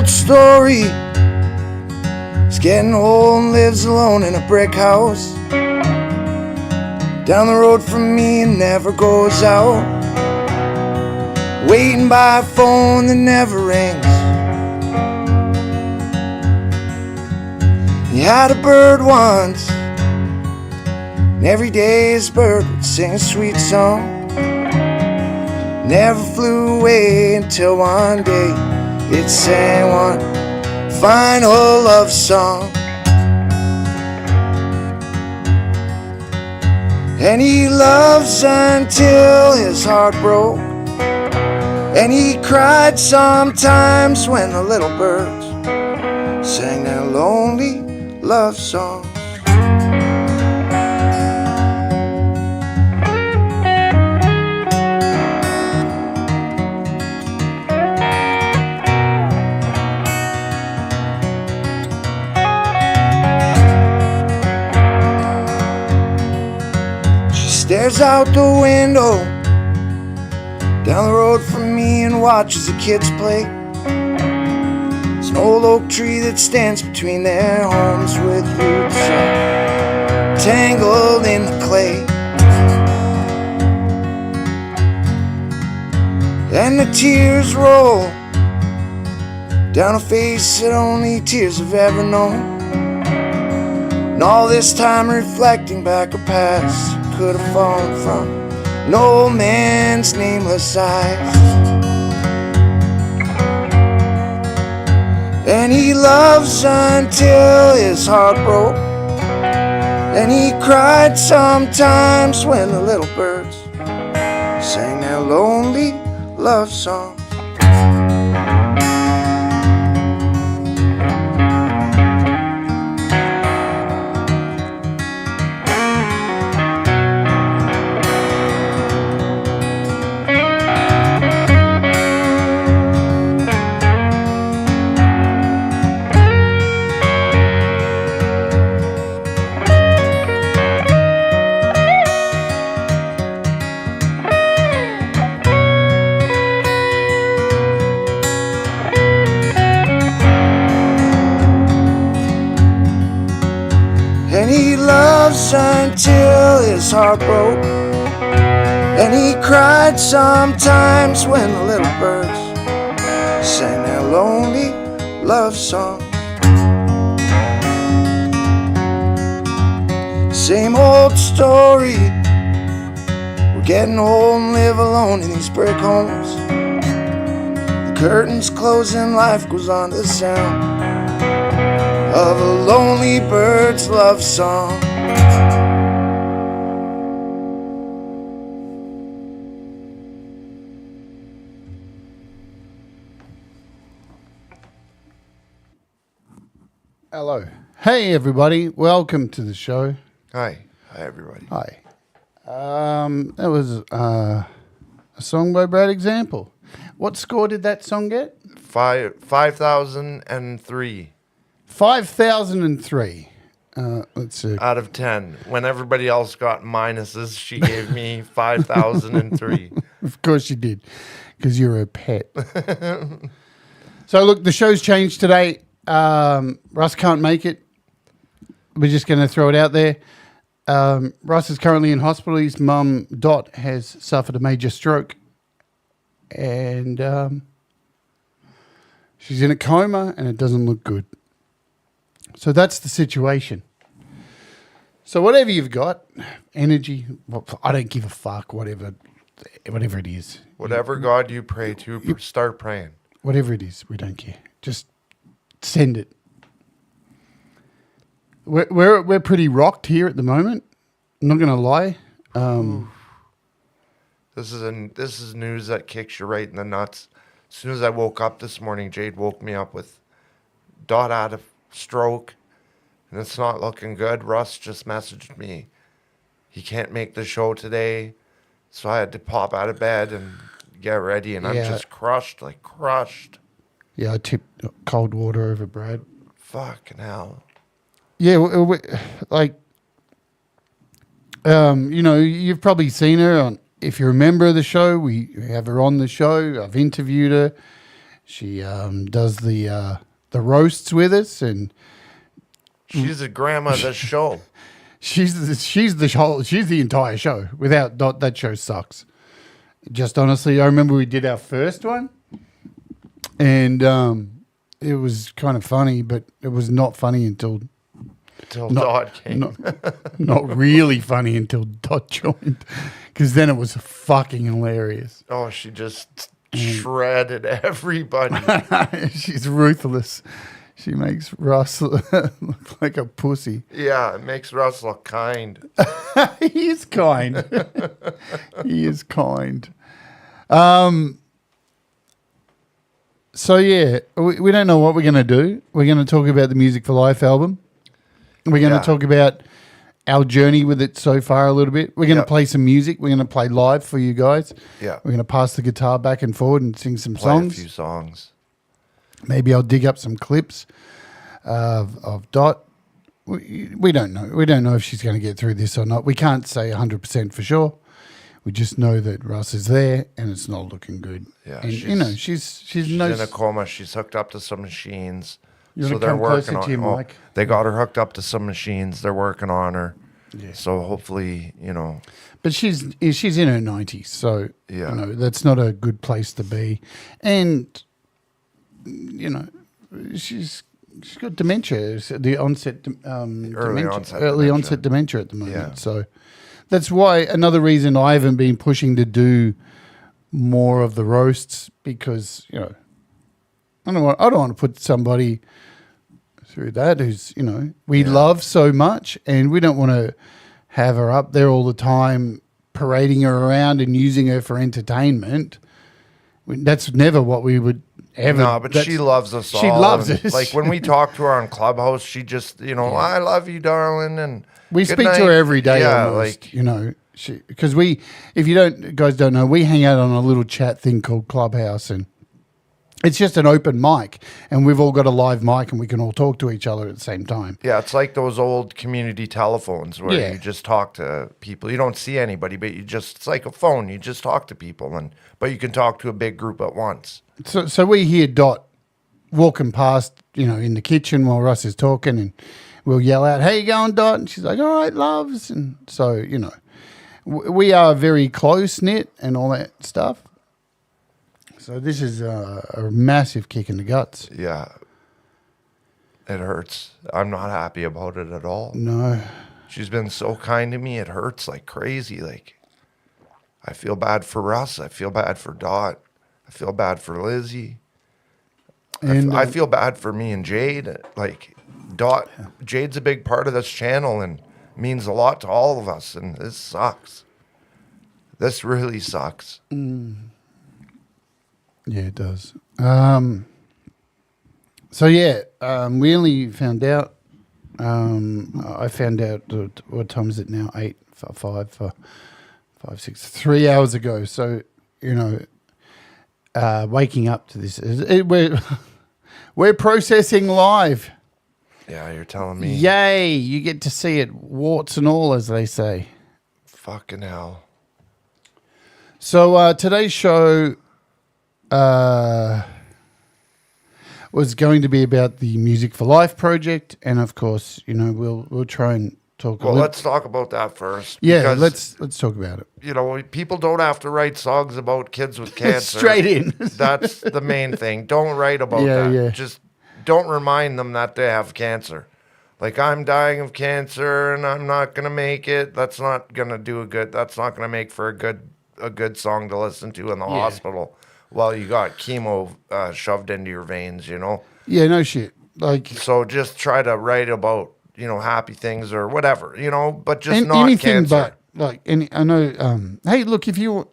old story. He's getting old and lives alone in a brick house. Down the road from me and never goes out. Waiting by a phone that never rings. He had a bird once, and every day his bird would sing a sweet song. Never flew away until one day it sang one final love song. And he loves until his heart broke. And he cried sometimes when the little birds sang their lonely love songs. Stares out the window down the road from me and watches the kids play. There's an old oak tree that stands between their homes with roots tangled in the clay. And the tears roll down a face that only tears have ever known. And all this time reflecting back a past could have fallen from an old man's nameless eyes. And he loves until his heart broke. And he cried sometimes when the little birds sang their lonely love songs. He loves until his heart broke. And he cried sometimes when the little birds sang their lonely love songs. Same old story. We're getting old and live alone in these brick homes. The curtains close and life goes on to the sound of a lonely bird's love song. Hello. Hey everybody, welcome to the show. Hi everybody. Hi. That was a song by Brad Example. What score did that song get? 5,003. 5,003. Let's see. Out of 10. When everybody else got minuses, she gave me 5,003. Of course you did, because you're a pet. So look, the show's changed today. Russ can't make it. We're just going to throw it out there. Russ is currently in hospital. His mum, Dot, has suffered a major stroke. And she's in a coma, and it doesn't look good. So that's the situation. So whatever you've got, energy, well, I don't give a fuck, whatever it is. Whatever God you pray to, start praying. Whatever it is, we don't care. Just send it. We're pretty rocked here at the moment. I'm not going to lie. This is news that kicks you right in the nuts. As soon as I woke up this morning, Jade woke me up with Dot out of stroke, and it's not looking good. Russ just messaged me. He can't make the show today, so I had to pop out of bed and get ready, and I'm just crushed. Yeah, I tipped cold water over Brad. Fucking hell. Yeah, you've probably seen her on. If you're a member of the show, we have her on the show. I've interviewed her. She does the roasts with us, and She's the grandma of the show. she's the entire show. Without Dot, that show sucks. Just honestly, I remember we did our first one, and it was kind of funny, but it was not funny until Dot came. not really funny until Dot joined, because then it was fucking hilarious. Oh, she just shredded everybody. She's ruthless. She makes Russ look like a pussy. Yeah, it makes Russ look kind. He is kind. He is kind. So yeah, we don't know what we're going to do. We're going to talk about the Music for Life album. We're going to talk about our journey with it so far a little bit. We're going to play some music. We're going to play live for you guys. Yeah. We're going to pass the guitar back and forward and sing some Play songs. a few songs. Maybe I'll dig up some clips of Dot. We don't know. We don't know if she's going to get through this or not. We can't say 100% for sure. We just know that Russ is there and it's not looking good. Yeah, and she's in a coma. She's hooked up to some machines. You want to come closer to your mic? They got her hooked up to some machines. They're working on her. Yeah. So hopefully, But she's in her 90s, so Yeah. That's not a good place to be. And she's got dementia, the onset Early dementia, onset dementia at the moment. Yeah. So that's why another reason I haven't been pushing to do more of the roasts, because I don't want to put somebody through that who's we love so much, and we don't want to have her up there all the time parading her around and using her for entertainment. That's never what we would ever. No, but she loves us all. She loves and, us. Like when we talk to her on Clubhouse, she just, I love you, darling, and we good speak night. to her every day. Yeah, almost, because if you guys don't know, we hang out on a little chat thing called Clubhouse, and it's just an open mic, and we've all got a live mic, and we can all talk to each other at the same time. Yeah, it's like those old community telephones where Yeah. you just talk to people. You don't see anybody, but it's like a phone. You just talk to people, but you can talk to a big group at once. So we hear Dot walking past, in the kitchen while Russ is talking, and we'll yell out, "How you going, Dot?" And she's like, "All right, loves." And so, we are very close-knit and all that stuff. So this is a massive kick in the guts. Yeah. It hurts. I'm not happy about it at all. No. She's been so kind to me. It hurts like crazy. Like, I feel bad for Russ. I feel bad for Dot. I feel bad for Lizzie. And I feel bad for me and Jade. Like, Jade's a big part of this channel and means a lot to all of us. And this sucks. This really sucks. Yeah, it does. We only found out. I found out what time is it now? 3 hours ago. So waking up to this, we're processing live. Yeah, you're telling me. Yay! You get to see it, warts and all, as they say. Fucking hell. So today's show was going to be about the Music for Life project, and of course, we'll try and talk. Well, let's talk about that first. Yeah, because, let's talk about it. People don't have to write songs about kids with cancer. Straight in. That's the main thing. Don't write about that. Yeah. Just don't remind them that they have cancer. Like, I'm dying of cancer and I'm not gonna make it. That's not gonna do that's not gonna make for a good song to listen to in the hospital while you got chemo shoved into your veins, Yeah, no shit. Like, So just try to write about, happy things or whatever, but just not anything cancer. but I know. Hey, look, if you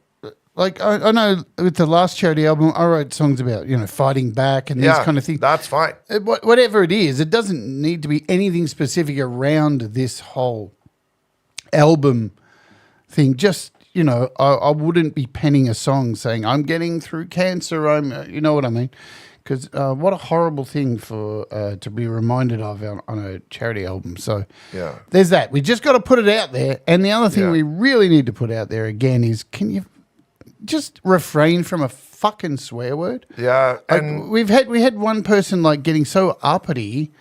like, I know with the last charity album, I wrote songs about fighting back and these kind of things. That's fine. Whatever it is, it doesn't need to be anything specific around this whole album thing. Just I wouldn't be penning a song saying I'm getting through cancer. You know what I mean? Because what a horrible thing for to be reminded of on a charity album. So Yeah. there's that. We just got to put it out there. And the other thing Yeah. we really need to put out there again is, can you just refrain from a fucking swear word? Yeah, Like, and we had one person like getting so uppity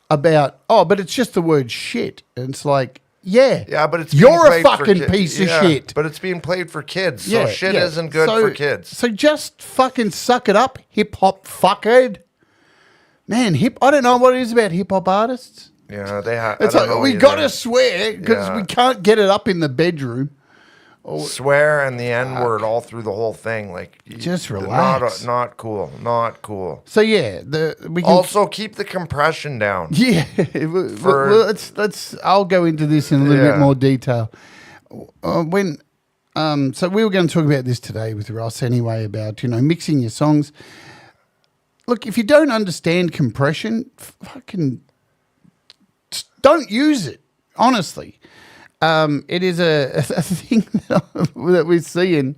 about, but it's just the word shit. And it's like, yeah, but it's being you're a played for fucking ki- piece of yeah, shit. But it's being played for kids, so shit isn't good So- for kids. So just fucking suck it up, hip hop fuckhead. Man, I don't know what it is about hip hop artists. Yeah, they have. It's like we gotta swear because Yeah. we can't get it up in the bedroom. Swear and the N word all through the whole thing. Like, Just relax. Not cool. Not cool. So yeah, we can Also, keep the compression down. yeah. Let's. I'll go into this in a little bit Yeah. more detail. So we were going to talk about this today with Ross anyway about mixing your songs. Look, if you don't understand compression, fucking don't use it. Honestly. It is a thing that we're seeing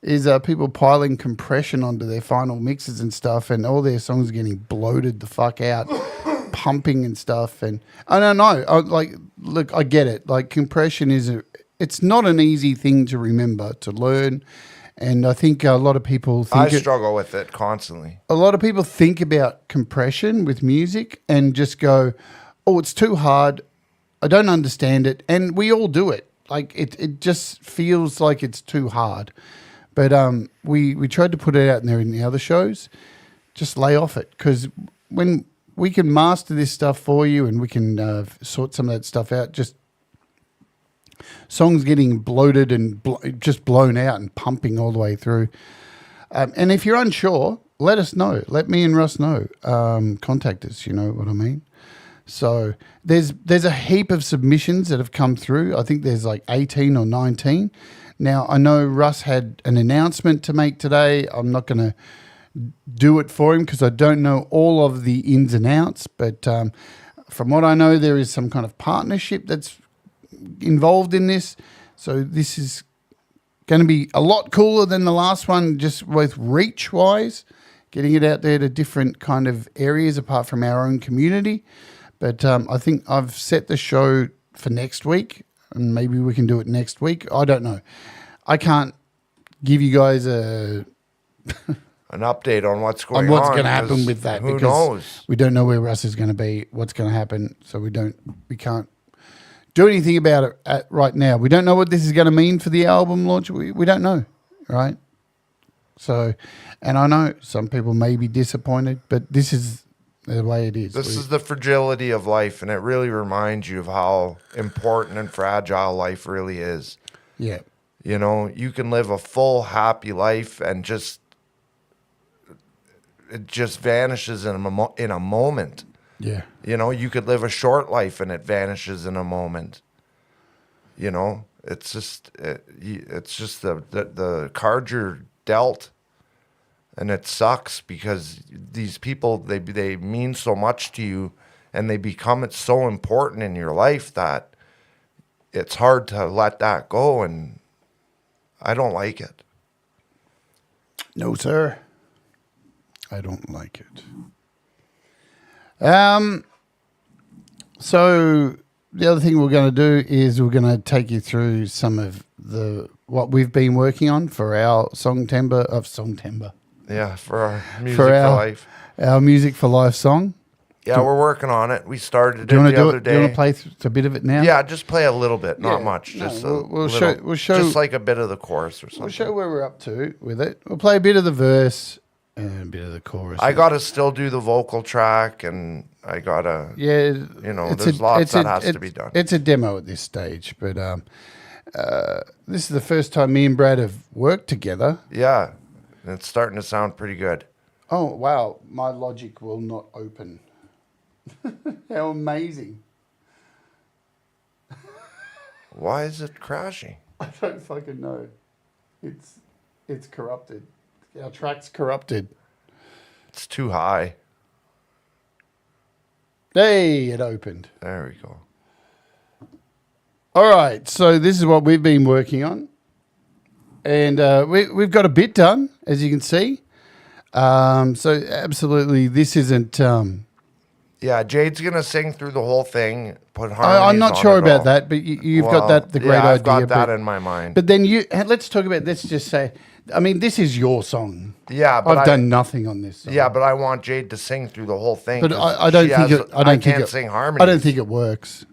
is people piling compression onto their final mixes and stuff, and all their songs are getting bloated the fuck out, pumping and stuff. And I don't know. Look, I get it. Like compression it's not an easy thing to remember, to learn. And I think a lot of people think I struggle with it constantly. a lot of people think about compression with music and just go, "Oh, it's too hard. I don't understand it," and we all do it. Like it just feels like it's too hard. But we tried to put it out in there in the other shows. Just lay off it, because when we can master this stuff for you and we can sort some of that stuff out, just songs getting bloated and just blown out and pumping all the way through. And if you're unsure, let us know. Let me and Russ know. Contact us. You know what I mean. So there's a heap of submissions that have come through. I think there's like 18 or 19. Now, I know Russ had an announcement to make today. I'm not going to do it for him because I don't know all of the ins and outs. But from what I know, there is some kind of partnership that's involved in this. So this is going to be a lot cooler than the last one, just with reach-wise, getting it out there to different kind of areas apart from our own community. But I think I've set the show for next week, and maybe we can do it next week. I don't know. I can't give you guys an update on what's going what's on. going to happen with that. Who because knows? we don't know where Russ is going to be, what's going to happen. So we can't do anything about it right now. We don't know what this is going to mean for the album launch. We don't know, right? So, and I know some people may be disappointed, but this is the way it is. This is the fragility of life, and it really reminds you of how important and fragile life really is. Yeah. You know, you can live a full, happy life, and it just vanishes in a moment. Yeah. You know, you could live a short life, and it vanishes in a moment. You know, it's just the cards you're dealt. And it sucks because these people, they mean so much to you, and they become so important in your life that it's hard to let that go, and I don't like it. No, sir. I don't like it. So the other thing we're going to do is we're going to take you through some of what we've been working on for our Songtember. Yeah, for our Music for Life. Our Music for Life song. Yeah, we're working on it. We started it the other day. Do you want to play a bit of it now? Yeah, just play a little bit, not much. Just we'll show just like a bit of the chorus or something. We'll show where we're up to with it. We'll play a bit of the verse and a bit of the chorus. I got to still do the vocal track, and I got to, there's lots that has to be done. It's a demo at this stage, but this is the first time me and Brad have worked together. Yeah. And it's starting to sound pretty good. Oh, wow. My Logic will not open. How amazing. Why is it crashing? I don't fucking know. It's corrupted. Our track's corrupted. It's too high. Hey, it opened. There we go. All right. So this is what we've been working on. And we've got a bit done, as you can see. So absolutely, this isn't. Yeah, Jade's gonna sing through the whole thing. Put harmonies. I'm not on sure it about all. that, but you've got the great yeah, idea. I've got that but, in my mind. But then let's talk about. Let's just say, I mean, this is your song. Yeah, but I've done nothing on this song. Yeah, but I want Jade to sing through the whole thing. But I don't think it. I don't think can't it, sing harmonies. I don't think it works.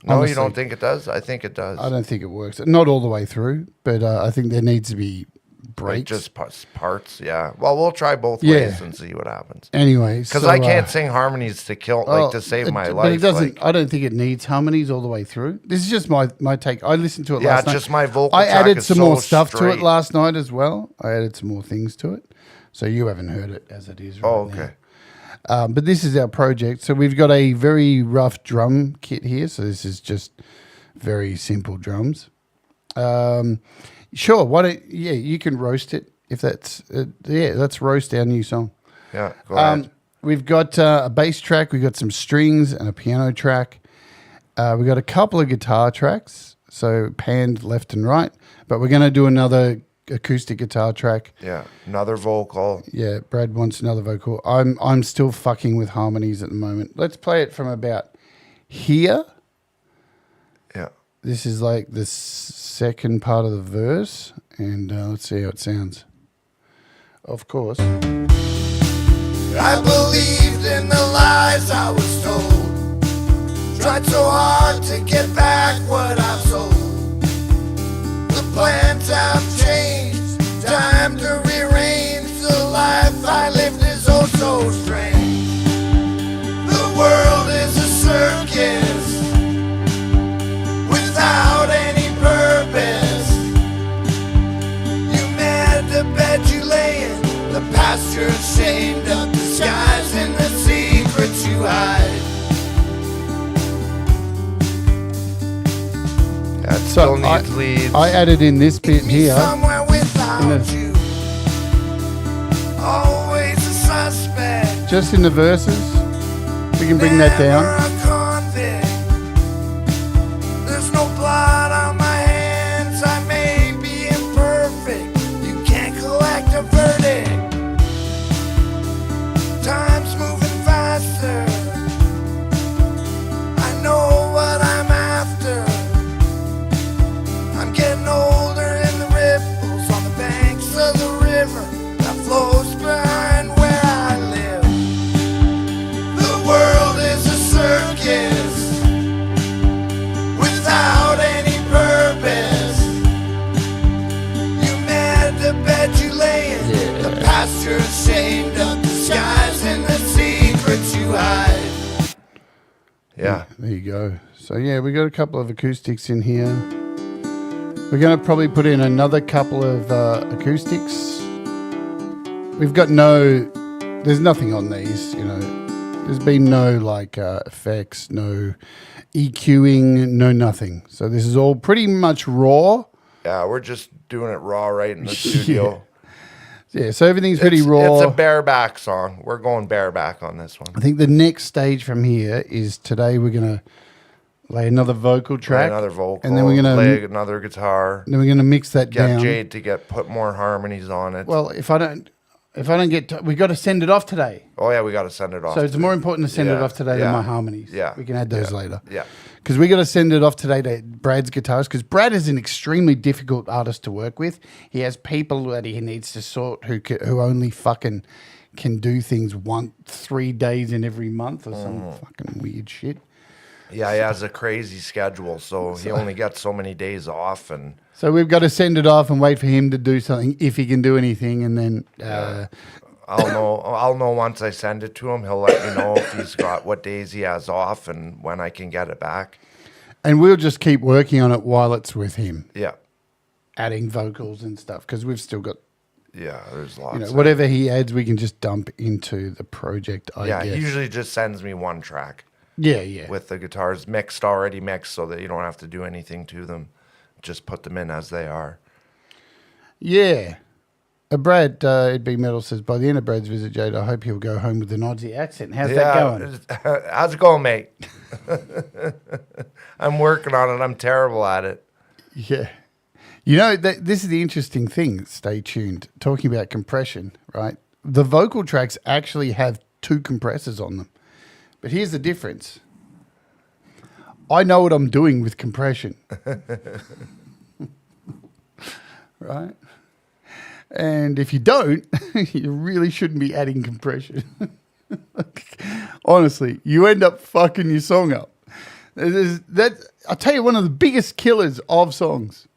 No, honestly. you don't think it does? I think it does. I don't think it works. Not all the way through, but I think there needs to be Like breaks. just parts. Yeah. Well, we'll try both Yeah. ways and see what happens. Anyway, Because so, I can't sing harmonies to to save my life. But it doesn't. like- I don't think it needs harmonies all the way through. This is just my take. I listened to it Yeah, last night. just my vocal I track added is some so more stuff to it straight. last night as well. I added some more things to it, so you haven't heard it as it is right Oh, now. okay. But this is our project. So we've got a very rough drum kit here. So this is just very simple drums. Sure. You can roast it if that's, let's roast our new song. Yeah, go ahead. We've got a bass track. We've got some strings and a piano track. We've got a couple of guitar tracks. So panned left and right. But we're going to do another acoustic guitar track. Yeah, another vocal. Yeah, Brad wants another vocal. I'm still fucking with harmonies at the moment. Let's play it from about here. Yeah. This is like the second part of the verse, and let's see how it sounds. Of course. I believed in the lies I was told. Tried so hard to get back what I've sold. The plans have changed. Time to rearrange. The life I lived is oh so strange. The world is a circus without any purpose. You mad the bed you lay in, the past you're ashamed of, disguising the secrets you hide. That still needs leads. I added in this bit Me here. somewhere without In the- you. Always a suspect. Just in the verses. We can bring that Never down. a convict. There's no blood on my hands. I may be imperfect. You can't collect a verdict. Time's moving faster. I know what I'm after. I'm getting older in the ripples on the banks of the river that flows behind where I live. The world is a circus without any purpose. You mad the bed you lay in, the past you're ashamed of, disguising the secrets you hide. yeah. There you go. So yeah, we got a couple of acoustics in here. We're going to probably put in another couple of acoustics. We've got there's nothing on these, There's been no effects, no EQing, no nothing. So this is all pretty much raw. Yeah, we're just doing it raw right in the studio. Yeah, so everything's pretty raw. It's a bareback song. We're going bareback on this one. I think the next stage from here is today we're going to lay another vocal track. Another vocal. And then we're going play to another guitar. mix that Get down. Jade to put more harmonies on it. Well, if I don't get, we got to send it off today. Oh yeah, we got to send it off. So it's more important to send it Yeah, off today yeah, than my harmonies. yeah, We can add those yeah, later. yeah. Because we got to send it off today to Brad's guitarist, because Brad is an extremely difficult artist to work with. He has people that he needs to sort who only fucking can do things 3 days in every month or some fucking weird shit. Yeah, he has a crazy schedule, so he only gets so many days off, and So we've got to send it off and wait for him to do something, if he can do anything, and then I'll know once I send it to him. He'll let me know if he's got what days he has off and when I can get it back. and we'll just keep working on it while it's with him, Yeah, adding vocals and stuff, because we've still got, yeah. There's lots. whatever he adds, we can just dump into the project, I Yeah, guess. he usually just sends me one track Yeah. with the guitars already mixed, so that you don't have to do anything to them. Just put them in as they are. Yeah. Brad, It'd Be Metal says, by the end of Brad's visit, Jade, I hope he'll go home with an Aussie accent. How's that going? How's it going, mate? I'm working on it. I'm terrible at it. Yeah. This is the interesting thing. Stay tuned. Talking about compression, right? The vocal tracks actually have 2 compressors on them. But here's the difference. I know what I'm doing with compression. Right? And if you don't, you really shouldn't be adding compression. Honestly, you end up fucking your song up. I'll tell you, one of the biggest killers of songs.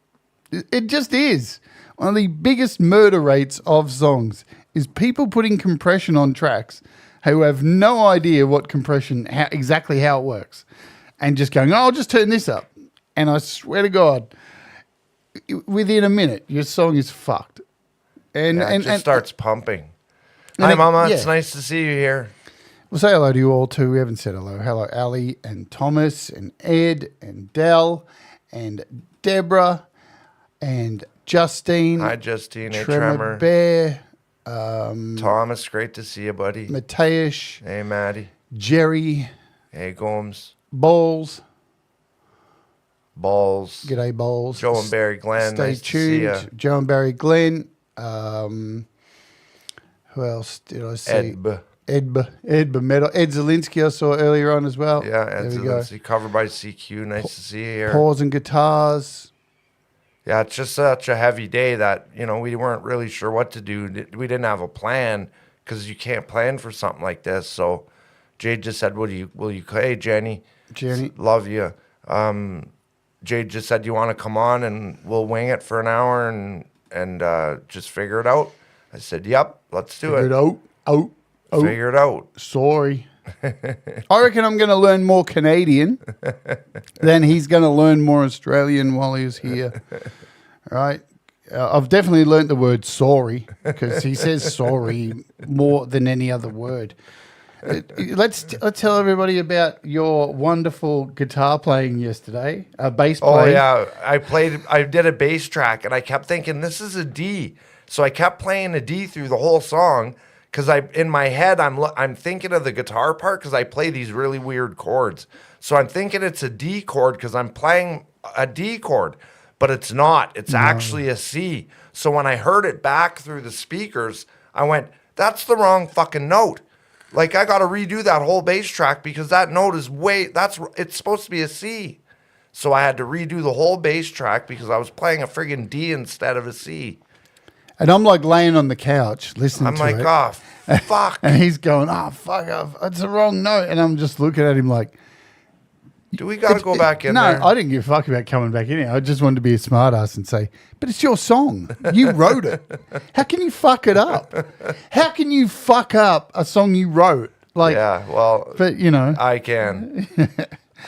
It just is. One of the biggest murder rates of songs is people putting compression on tracks who have no idea what compression, exactly how it works. And just going, oh, I'll just turn this up. And I swear to God, within a minute, your song is fucked. And it just starts pumping. And Hi, Mama. It's nice to see you here. We'll say hello to you all too. We haven't said hello. Hello, Ali and Thomas and Ed and Dell and Deborah and Justine. Hi, Justine. Hey, Tremor Tremor. Bear. Thomas, great to see you, buddy. Mateus. Hey, Maddie. Jerry. Hey, Gomes. Balls. G'day, Balls. Joe and Barry Glenn. Stay nice tuned. to see you. Joe and Barry Glenn. Who else did I see? Ed Metal. Ed Zielinski I saw earlier on as well. Yeah, Ed Zielinski, covered by CQ. Nice to see you here. Paws and Guitars. Yeah, it's just such a heavy day that, we weren't really sure what to do. We didn't have a plan because you can't plan for something like this. So Jade just said, will you, hey, Jenny, love you. Jade just said, you want to come on and we'll wing it for an hour and just figure it out? I said, yep, let's do it. Figure it out. Sorry. I reckon I'm going to learn more Canadian than he's going to learn more Australian while he's here. Right? I've definitely learned the word sorry because he says sorry more than any other word. Let's tell everybody about your wonderful guitar playing yesterday, bass playing. Oh, yeah. I did a bass track and I kept thinking, this is a D. So I kept playing a D through the whole song. Because in my head, I'm thinking of the guitar part because I play these really weird chords. So I'm thinking it's a D chord because I'm playing a D chord, but it's not. It's actually a C. So when I heard it back through the speakers, I went, that's the wrong fucking note. Like, I got to redo that whole bass track because that note is it's supposed to be a C. So I had to redo the whole bass track because I was playing a friggin' D instead of a C. And I'm like laying on the couch listening to it. I'm like, oh, fuck. And he's going, oh, fuck off. It's the wrong note. And I'm just looking at him like. Do we got to go back in there? No, I didn't give a fuck about coming back in here. I just wanted to be a smartass and say, but it's your song. You wrote it. How can you fuck it up? How can you fuck up a song you wrote? Like, yeah, well, but I can.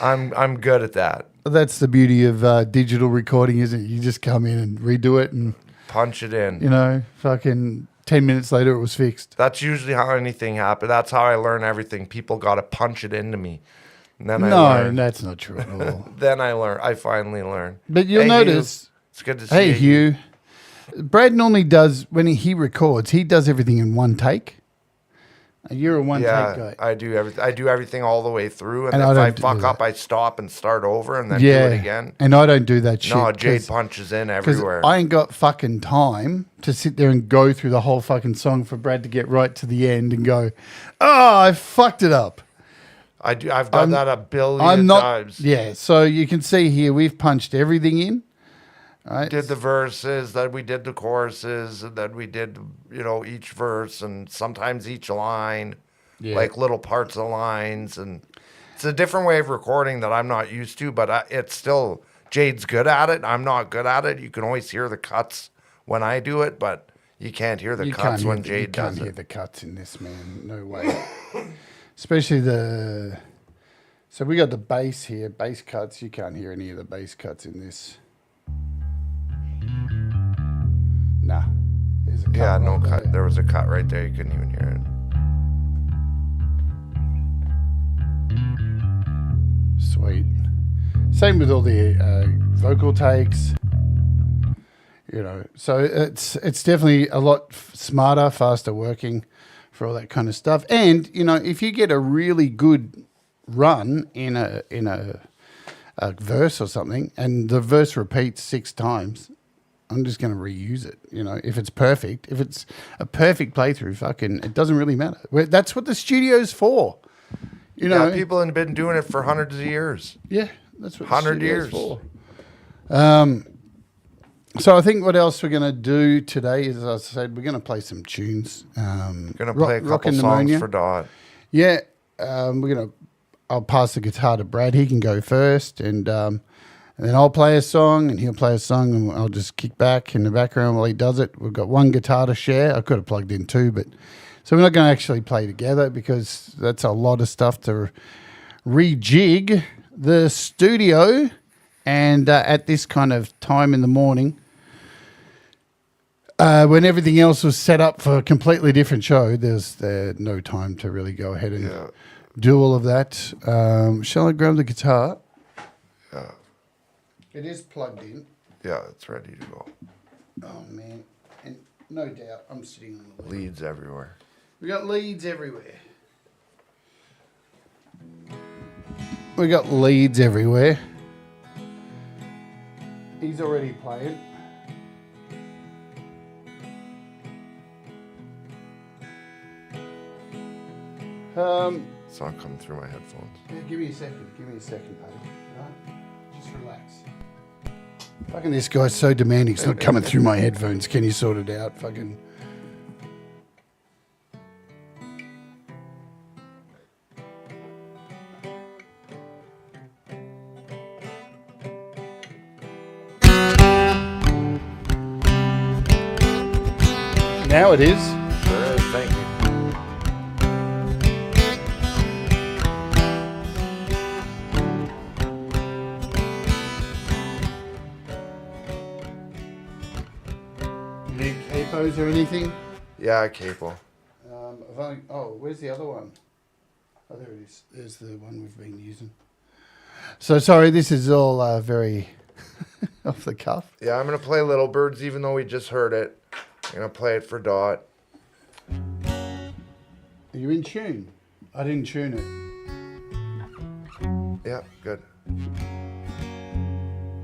I'm good at that. That's the beauty of digital recording, isn't it? You just come in and redo it and punch it in. Fucking 10 minutes later it was fixed. That's usually how anything happens. That's how I learn everything. People got to punch it into me. And then I learn. No, that's not true at all. Then I learn. I finally learn. But you'll notice. Hugh, it's good to see you. Hey, Hugh. Brad normally does, when he records, he does everything in one take. You're a one-take guy. I do everything. I do everything all the way through, and And if I I don't fuck do up, that. I stop and start over, and then do it again. And I don't do that shit. No, Jade punches in everywhere. I ain't got fucking time to sit there and go through the whole fucking song for Brad to get right to the end and go, oh, I fucked it up. I do. I've done that a billion times. Yeah, so you can see here we've punched everything in. Right. Did the verses, then we did the choruses, and then we did, each verse and sometimes each line, like little parts of lines. And it's a different way of recording that I'm not used to, but it's still, Jade's good at it. I'm not good at it. You can always hear the cuts when I do it, but you can't hear the cuts when Jade does it. You can't hear the cuts in this, man. No way. Especially so we got the bass here, bass cuts. You can't hear any of the bass cuts in this. Nah. There's a cut. Yeah, no right cut. there. There was a cut right there. You couldn't even hear it. Sweet. Same with all the vocal takes. So it's definitely a lot smarter, faster working for all that kind of stuff. And if you get a really good run in a verse or something, and the verse repeats 6 times, I'm just going to reuse it. If it's perfect, if it's a perfect playthrough, fucking, it doesn't really matter. That's what the studio's for. You know, Yeah, people have been doing it for hundreds of years. yeah, that's what 100 the studio's years. for. So I think what else we're going to do today is, as I said, we're going to play some tunes. Gonna play a couple songs Pneumonia. for Dot. Yeah, I'll pass the guitar to Brad. He can go first, and then I'll play a song, and he'll play a song, and I'll just kick back in the background while he does it. We've got one guitar to share. I could have plugged in two, but so we're not going to actually play together because that's a lot of stuff to rejig the studio. And at this kind of time in the morning, when everything else was set up for a completely different show, there's no time to really go ahead and do all of that. Shall I grab the guitar? Yeah. It is plugged in. Yeah, it's ready to go. Oh, man. And no doubt, I'm sitting on the lead. Leads everywhere. We got leads everywhere. We got leads everywhere. He's already playing. Song coming through my headphones. Yeah, give me a second, buddy. Right? Just relax. Fucking this guy's so demanding. It's not coming through my headphones. Can you sort it out? Fucking. Now it is. Sure is, thank you. You need capos or anything? Yeah, cable. Where's the other one? Oh, there it is. There's the one we've been using. So sorry, this is all very off the cuff. Yeah, I'm gonna play Little Birds, even though we just heard it. I'm gonna play it for Dot. Are you in tune? I didn't tune it. Yeah, good.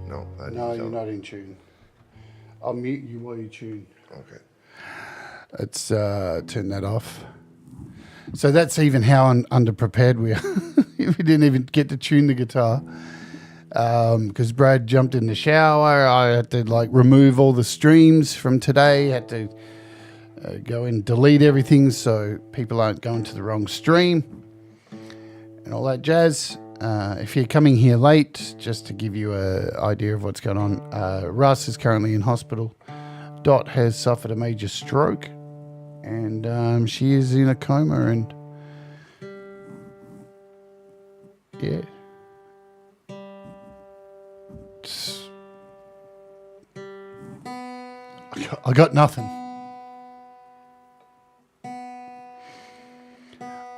No, No, you're not in tune. I'll mute you while you tune. Okay. Let's turn that off. So that's even how underprepared we are. We didn't even get to tune the guitar. Because Brad jumped in the shower. I had to remove all the streams from today. Had to go and delete everything so people aren't going to the wrong stream and all that jazz. If you're coming here late, just to give you an idea of what's going on, Russ is currently in hospital. Dot has suffered a major stroke, and she is in a coma, and yeah. I got nothing.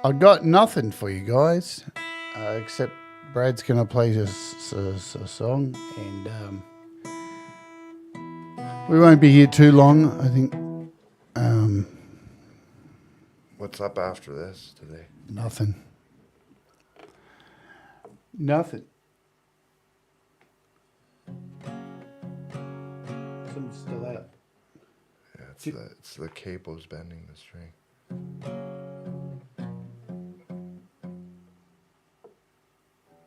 I got nothing for you guys, except Brad's going to play a song, and we won't be here too long, I think. What's up after this today? Nothing. Nothing. Something's still out. Yeah, it's the cables bending the string.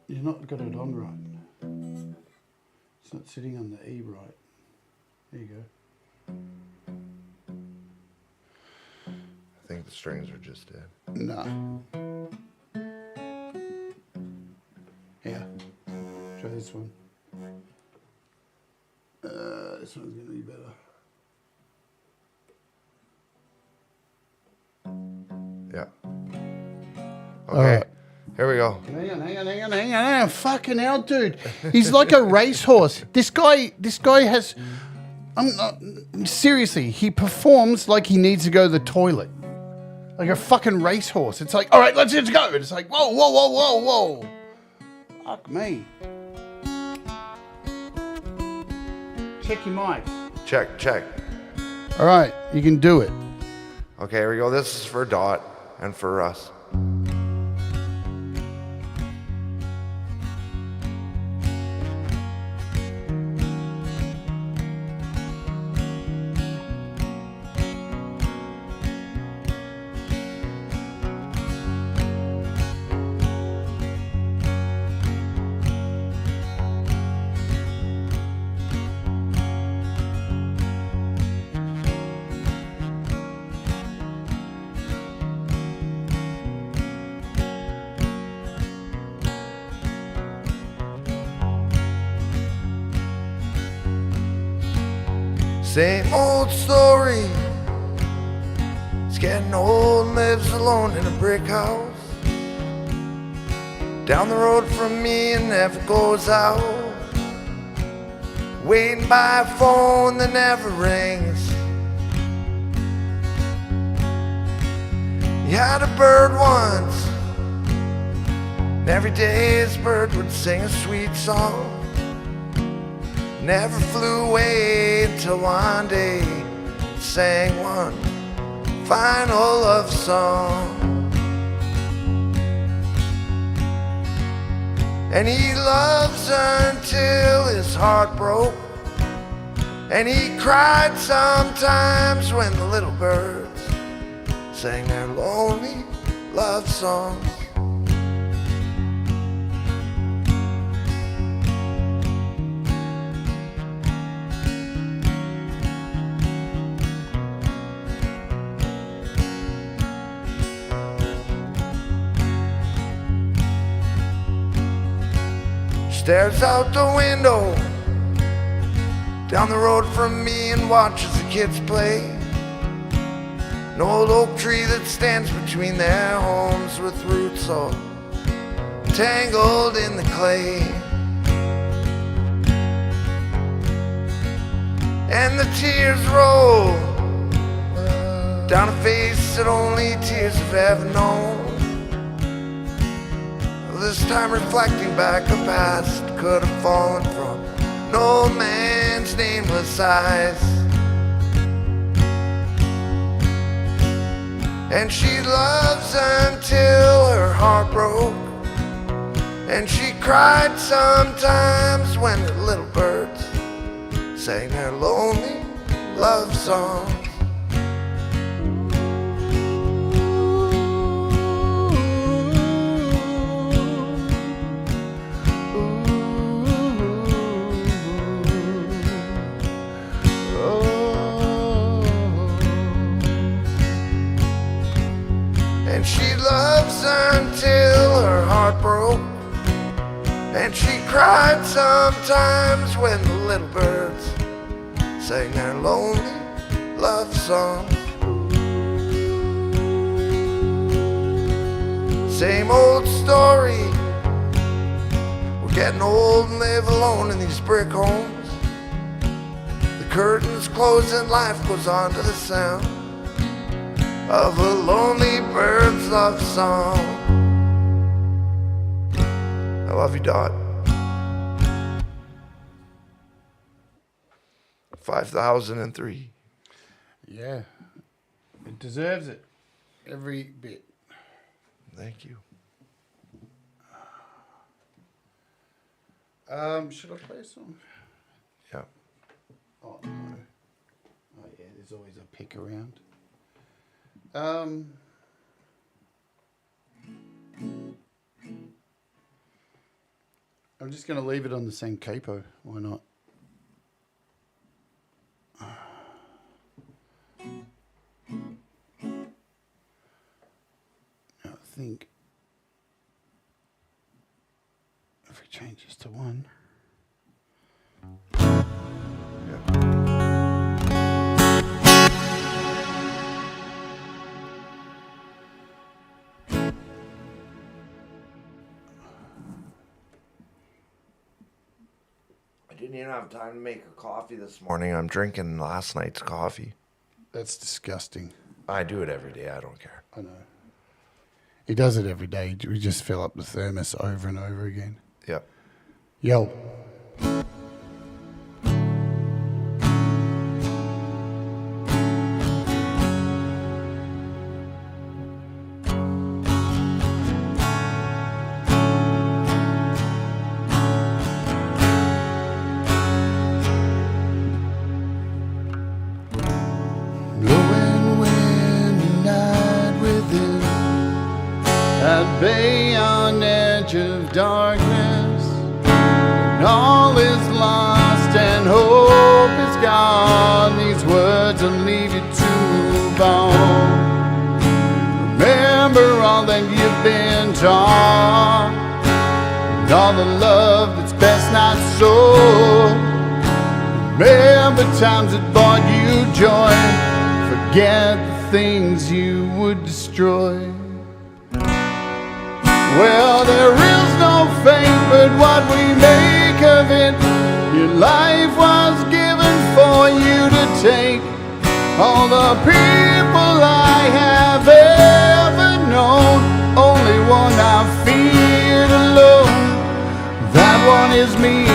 You've not got it on right. It's not sitting on the E right. There you go. I think the strings are just dead. No. Here. Try this one. This one's going to be better. Yeah. All Okay. right. Here we go. Hang on. Fucking hell, dude. He's like a racehorse. This guy has... seriously, he performs like he needs to go to the toilet. Like a fucking racehorse. It's like, all right, let's go. And it's like, whoa. Fuck me. Check your mic. Check. All right, you can do it. Okay, here we go. This is for Dot and for Russ. Same old story. He's getting old and lives alone in a brick house. Down the road from me and never goes out. Waiting by a phone that never rings. He had a bird once, and every day his bird would sing a sweet song. Never flew away until one day it sang one final love song. And he loves her until his heart broke. And he cried sometimes when the little birds sang their lonely love songs. Stares out the window down the road from me and watches the kids play. An old oak tree that stands between their homes with roots all tangled in the clay. And the tears roll down a face that only tears have ever known. This time reflecting back, a past could have fallen from an old man's nameless eyes. And she loves until her heart broke. And she cried sometimes when the little birds sang their lonely love songs. And she loves until her heart broke. And she cried sometimes when the little birds sang their lonely love songs. Same old story. We're getting old and live alone in these brick homes. The curtains close and life goes on to the sound of a lonely bird's love song. I love you, Dot. 5003. Yeah. It deserves it. Every bit. Thank you. Should I play a song? Yeah. Oh, no. Oh, yeah, there's always a pick around. I'm just going to leave it on the same capo. Why not? I think if we change this to 1. I didn't even have time to make a coffee this morning. I'm drinking last night's coffee. That's disgusting. I do it every day. I don't care. I know. He does it every day. We just fill up the thermos over and over again. Yep. Yo. Blowing wind, night within, at bay on edge of darkness. When all is lost and hope is gone, these words will leave you to move on. Remember all that you've been taught, and all the love that's best not sold. Remember Remember times that brought you joy. Forget the things you would destroy. Well, there is no fate but what we make of it. Your life was given for you to take. All the people I have ever known, only one I feared alone. That one is me.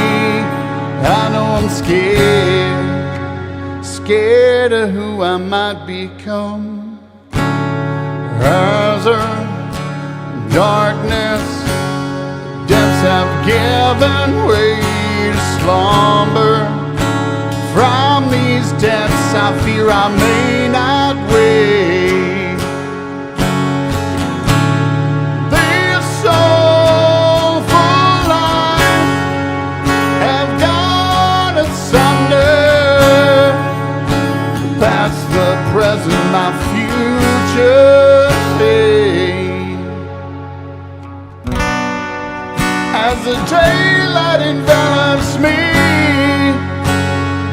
I know I'm scared, scared of who I might become. As darkness, depths have given way to slumber. From these depths I fear I may not wake. These soulful lives have gone asunder. The past, the present, my future state. As the daylight envelops me,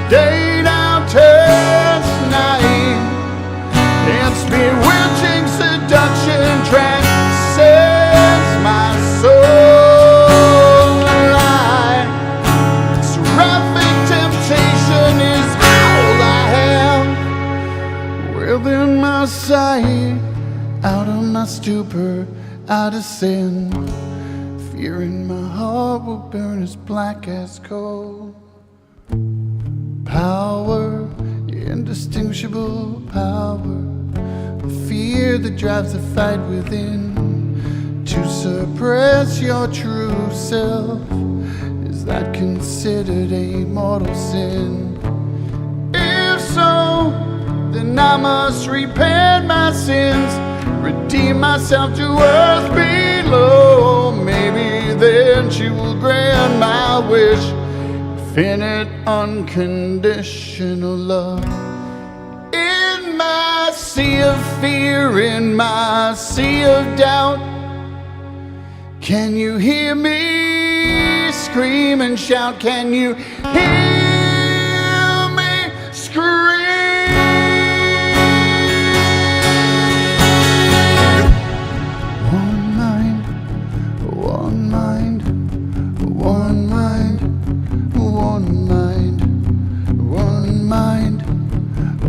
day now turns night. Its bewitching seduction transcends my soul alive. Seraphic temptation is all I have within my sight. Out of my stupor I descend, fearing my heart will burn as black as coal. Power, indistinguishable power, the fear that drives the fight within. To suppress your true self, is that considered a mortal sin? If so, then I must repent my sins, redeem myself to earth below. Maybe then she will grant my wish, infinite unconditional love. In my sea of fear, in my sea of doubt, can you hear me scream and shout? Can you hear me scream? One mind, one mind, one mind, one mind, one mind,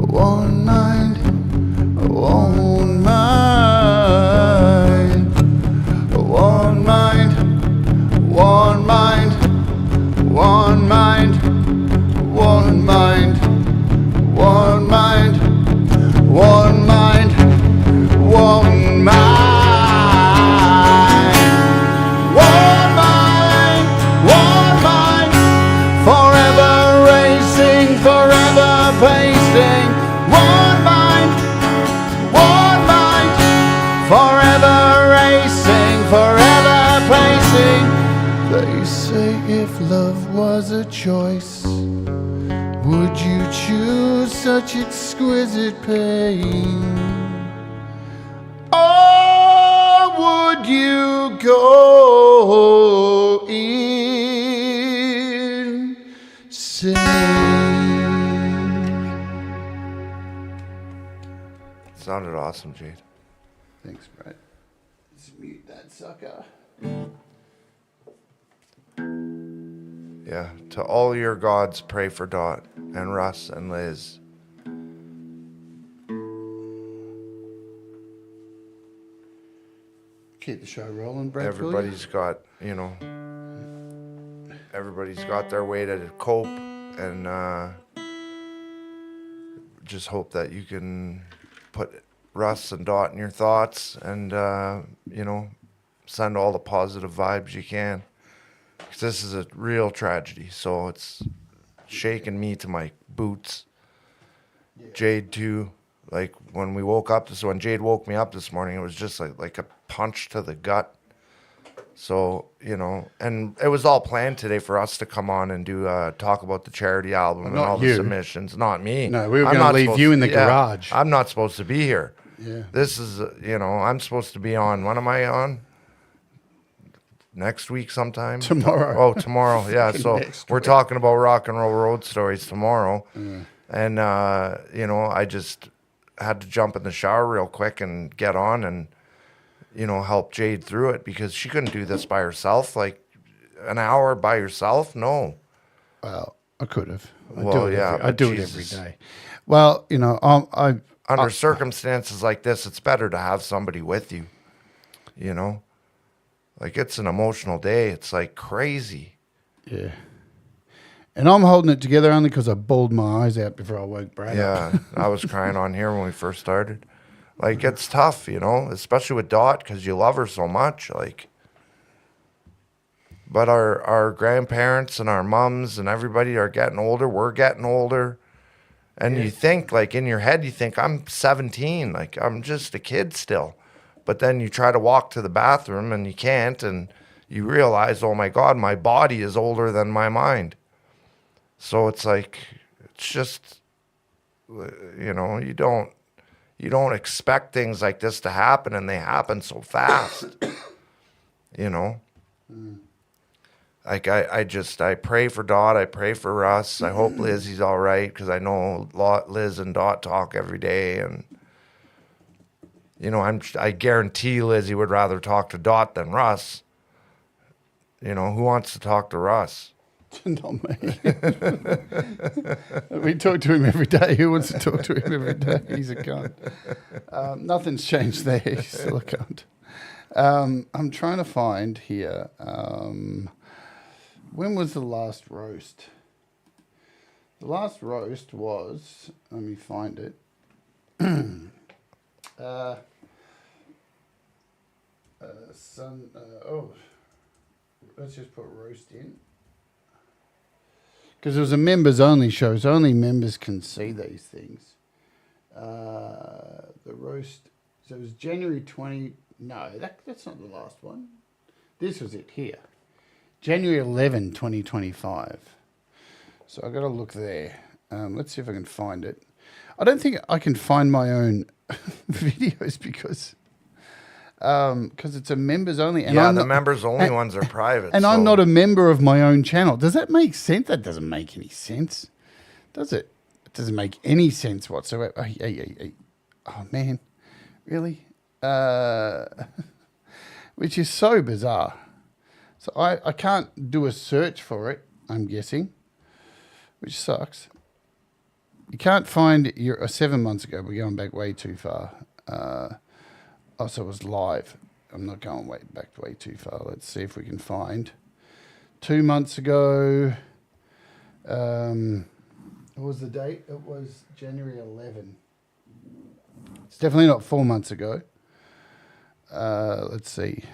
one mind, one mind, one mind, one mind, one mind, one mind, one mind, one mind, one mind. Pacing, one mind, forever racing, forever pacing. They say if love was a choice, would you choose such exquisite pain? Or would you go insane? Sounded awesome, Jade. Thanks, Brett. Let's mute that sucker. Yeah, to all your gods, pray for Dot and Russ and Liz. Keep the show rolling, Brett. Everybody's got, everybody's got their way to cope, and just hope that you can put Russ and Dot in your thoughts, and send all the positive vibes you can, because this is a real tragedy. So it's shaking me to my boots. Yeah. Jade too. Like when Jade woke me up this morning, it was just like a punch to the gut. So, and it was all planned today for us to come on and do talk about the charity album and all the submissions. Not me. No, we were going to leave you in the garage. I'm not supposed to be here. Yeah. This is, I'm supposed to be on. What am I on? next week sometime. Tomorrow. Oh, tomorrow. Yeah. So Next we're week. talking about Rock and Roll Road Stories tomorrow. And, you know, I just had to jump in the shower real quick and get on and, you know, help Jade through it because she couldn't do this by herself. Like an hour by yourself? No. Well, I could have. I but do it Jesus. every day. Well, you know, Under circumstances like this, it's better to have somebody with you, you know? Like, it's an emotional day. It's like crazy. Yeah. And I'm holding it together only because I bawled my eyes out before I woke Brad up. Yeah, I was crying on here when we first started. Like, it's tough, you know, especially with Dot because you love her so much. Like, but our grandparents and our mums and everybody are getting older. We're getting older. And you think, like, in your head, you think, I'm 17. Like, I'm just a kid still. But then you try to walk to the bathroom and you can't. And you realize, oh, my God, my body is older than my mind. So it's like, it's just, you know, you don't expect things like this to happen, and they happen so fast, you know. Like I pray for Dot, I pray for Russ. I hope Lizzie's all right because I know Liz and Dot talk every day, and you know, I guarantee Lizzie would rather talk to Dot than Russ. You know, who wants to talk to Russ? Not me. We talk to him every day. Who wants to talk to him every day? He's a cunt. Nothing's changed there. He's still a cunt. I'm trying to find here. When was the last roast? The last roast was, let me find it. Let's just put roast in. Because it was a members only show, so only members can see these things. The roast, so it was January 20, no, that's not the last one. This was it here. January 11, 2025. So I got to look there. Let's see if I can find it. I don't think I can find my own videos because it's a members only. And Yeah, I'm the not, members only ones are private. and so. I'm not a member of my own channel. Does that make sense? That doesn't make any sense, does it? It doesn't make any sense whatsoever. Hey. Oh, man. Really? Which is so bizarre. So I can't do a search for it, I'm guessing, which sucks. You can't find your 7 months ago. We're going back way too far. So it was live. I'm not going back way too far. Let's see if we can find 2 months ago. What was the date? It was January 11. It's definitely not 4 months ago. Let's see.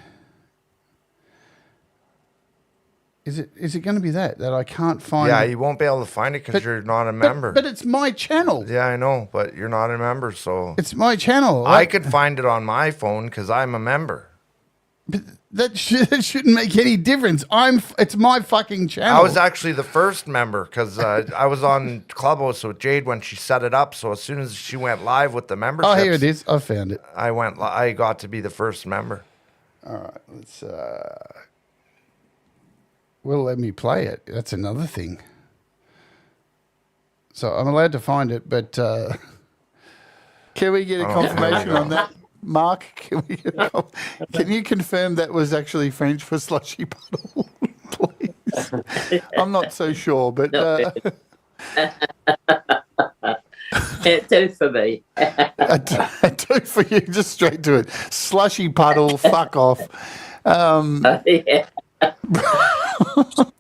Is it going to be that I can't find? Yeah, it? you won't be able to find it because you're not a member. But it's my channel. Yeah, I know, but you're not a member, so It's my channel. I could find it on my phone because I'm a member. But that shouldn't make any difference. It's my fucking channel. I was actually the first member because I was on Clubhouse with Jade when she set it up. So as soon as she went live with the membership, Oh, here it is. I found it. I got to be the first member. All right, let's. Will let me play it. That's another thing. So I'm allowed to find it, but can we get a confirmation on that, Mark? Can you confirm that was actually French for slushy puddle, please? I'm not so sure, but It do for me. I do for you. Just straight to it. Slushy puddle. Fuck off. Yeah.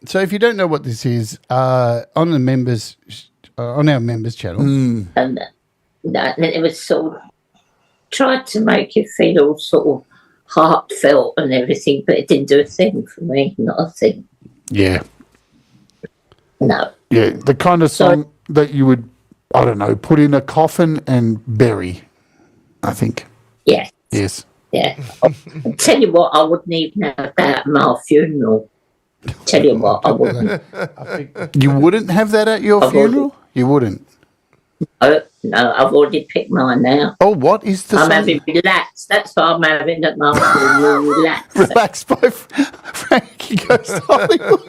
So if you don't know what this is, on the members, on our members channel, And it was sort of tried to make you feel all sort of heartfelt and everything, but it didn't do a thing for me. Not a thing. yeah, No. yeah, the kind of song that you would, I don't know, put in a coffin and bury. I think. Yeah. Yes. Yeah. I'll tell you what, I wouldn't even have that at my funeral. Tell you what, I wouldn't. I think you wouldn't have that at your I funeral. You wouldn't. Oh, no, I've already picked mine now. Oh, what is the I'm song? having Relax. That's what I'm having at my Relax. Relax by Frankie Goes to Hollywood.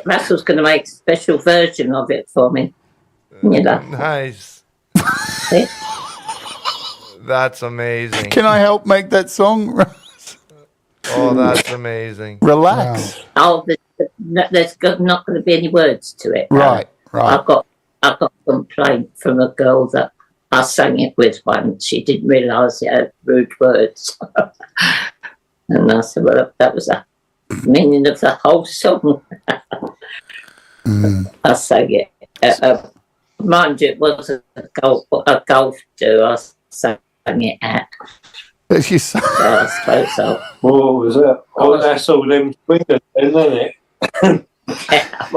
Russell's going to make a special version of it for me. You know. Nice. Yeah. That's amazing. Can I help make that song? Oh, that's amazing. Relax. Oh, there's not going to be any words to it. Right. I got a complaint from a girl that I sang it with once. She didn't realise it had rude words. And I said, well, that was the meaning of the whole song. I sang it. Mind you, it was a golf do. I sang it at. You say. I suppose so. What was that? Oh, that's all them swingers, isn't it?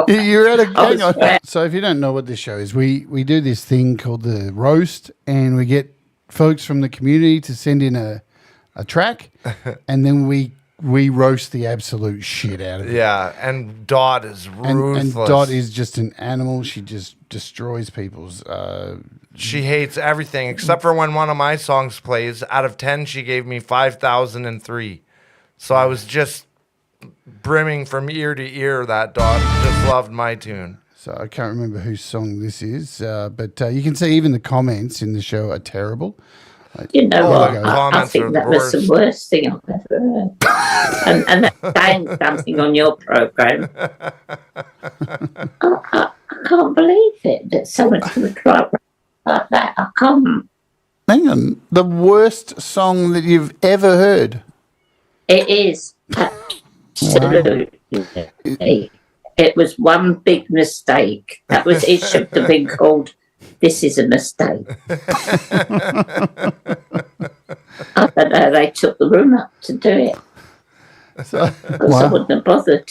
You're at a hang on. So if you don't know what this show is, we do this thing called the roast, and we get folks from the community to send in a track, and then we roast the absolute shit out of it. Yeah, and Dot is ruthless. And Dot is just an animal. She just destroys people's. She hates everything except for when one of my songs plays. Out of 10, she gave me 5,003. So I was just brimming from ear to ear. That Dot just loved my tune. So I can't remember whose song this is, but you can see even the comments in the show are terrible. You know what? the I comments think are that was the worst thing I've ever heard. and that's saying something on your program. I can't believe it that someone's going to try like that. I can't. Hang on, the worst song that you've ever heard. It is absolutely. It was one big mistake. That was it. Should have been called "This Is a Mistake." I don't know. They took the room up to do it because I wouldn't have bothered.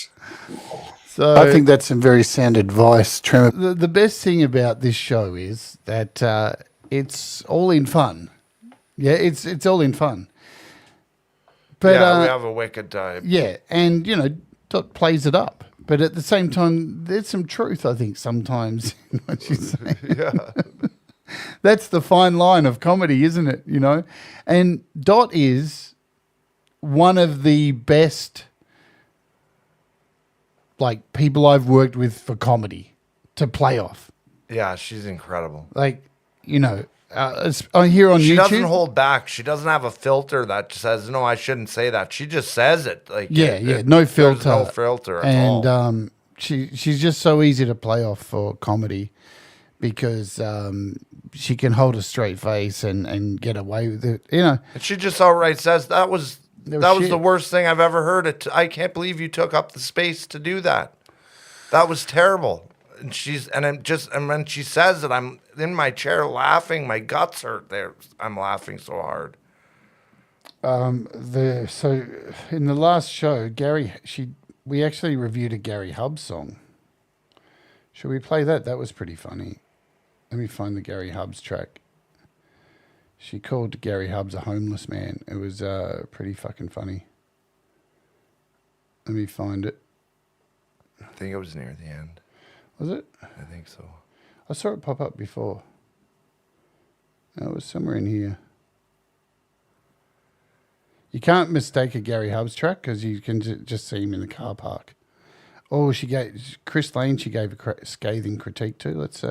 So I think that's some very sound advice, Tremor. the best thing about this show is that it's all in fun. Yeah, it's all in fun. But Yeah, we have a wicked time. yeah, and Dot plays it up. But at the same time, there's some truth, I think, sometimes in what you say. Yeah. That's the fine line of comedy, isn't it? And Dot is one of the best, people I've worked with for comedy to play off. Yeah, she's incredible. I hear on She YouTube. doesn't hold back. She doesn't have a filter that says, no, I shouldn't say that. She just says it. No filter. There's no filter at all. And she's just so easy to play off for comedy because she can hold a straight face and get away with it. And she just outright says, that was shit. the worst thing I've ever heard. I can't believe you took up the space to do that. That was terrible. And when she says it, I'm in my chair laughing. My guts hurt there. I'm laughing so hard. So in the last show, we actually reviewed a Gary Hubbs song. Should we play that? That was pretty funny. Let me find the Gary Hubbs track. She called Gary Hubbs a homeless man. It was pretty fucking funny. Let me find it. I think it was near the end. Was it? I think so. I saw it pop up before. No, it was somewhere in here. You can't mistake a Gary Hubbs track because you can just see him in the car park. Oh, Chris Lane, she gave a scathing critique to. Let's,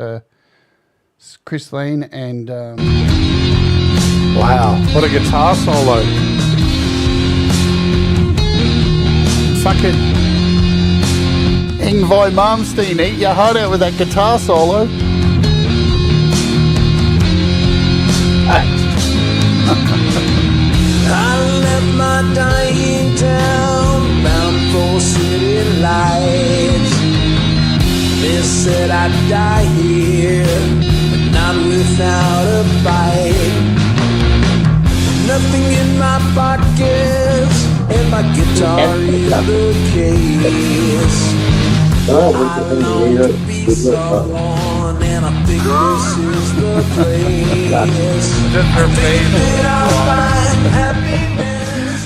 Chris Lane and... Wow, what a guitar solo. Fucking Ingvar Malmsteen, eat your heart out with that guitar solo. I left my dying town, bound for city lights. They said I'd die here, but not without a fight. Nothing in my pockets, and my guitar in the case. I long to be someone, and I think this is the place. Just her face.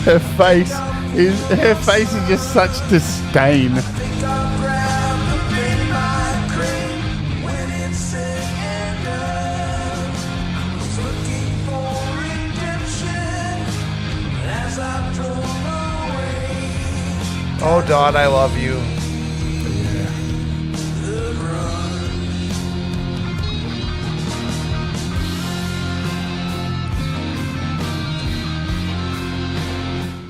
Her face is just such disdain. know, Dot, I love you.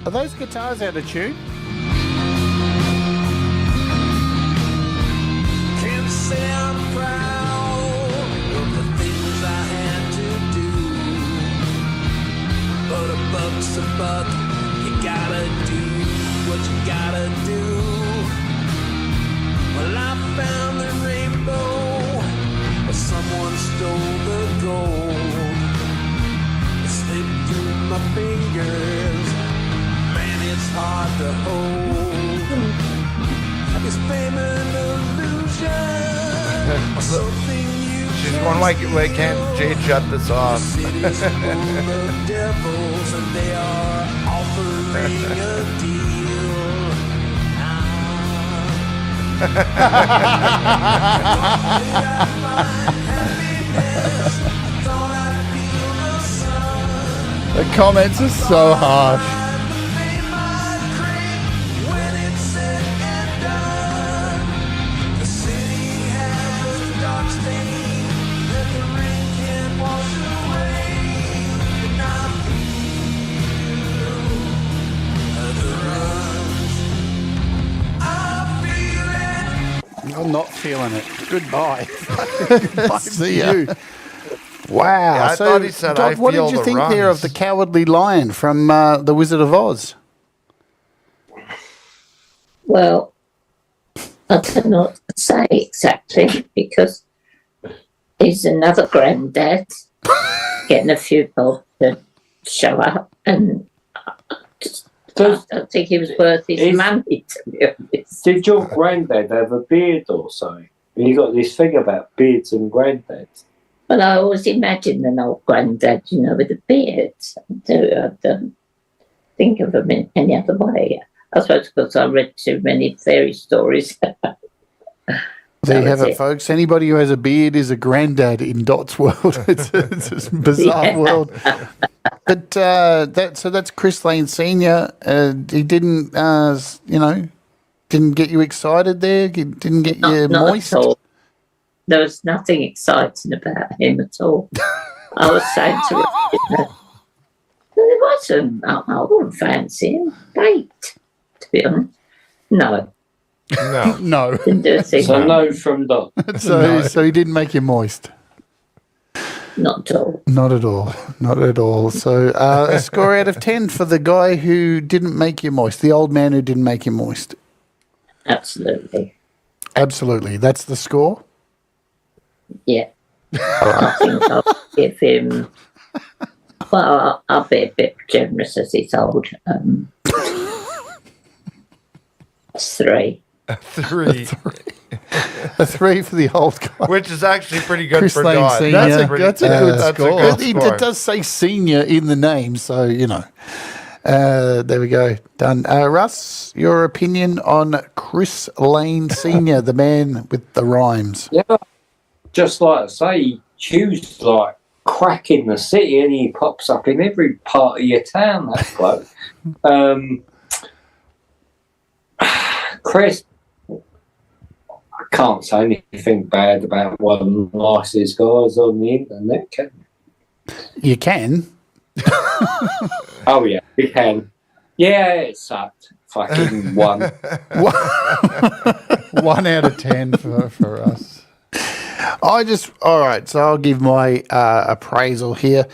Are those guitars out of tune? Can't say I'm proud of the things I had to do, but a buck's a buck. You gotta do what you gotta do. Well, I found the rainbow, but someone stole the gold. It slipped through my fingers. Man, it's hard to hold. Is fame an illusion or something you She's going like, wait, can't Jade shut this off? cities full of devils and they are offering a deal. The comments are so harsh. I'm not feeling it. Goodbye. See you. Wow. Yeah, I thought he said, Dot, "I what feel did you the think there of runs." the Cowardly Lion from The Wizard of Oz? Well, I don't know what to say exactly because he's another granddad getting a few bob to show up, and I don't think he was worth his money, to be honest. Did your granddad have a beard or something? You got this thing about beards and granddads. But I always imagine an old granddad, you know, with a beard. I don't think of him in any other way. I suppose because I read too many fairy stories. There you have it, folks. Anybody who has a beard is a granddad in Dot's world. It's a bizarre world. But that's Chris Lane Senior. He didn't, didn't get you excited there. Didn't get you moist. At all. There was nothing exciting about him at all. I was saying to him, there wasn't. I wouldn't fancy him. Great, to be honest. No. No. No. Didn't do a thing. So no from Dot. So he didn't make you moist. Not at all. Not at all. Not at all. So a score out of 10 for the guy who didn't make you moist, the old man who didn't make you moist. Absolutely. Absolutely. That's the score? Yeah. I think I'll give him. Well, I'll be a bit generous as he's old. 3. 3. A 3 for the old guy. Which is actually pretty good Chris for Lane Dot. Senior. That's a That's good It score. does say senior in the name, so, there we go. Done. Russ, your opinion on Chris Lane Senior, the man with the rhymes? Yeah, just like I say, Hugh's like cracking the city and he pops up in every part of your town, that bloke. Chris, I can't say anything bad about one of the nicest guys on the internet, can You can. Oh, yeah, we can. Yeah, it sucked. Fucking 1. 1 out of 10 for us. All right, so I'll give my appraisal here.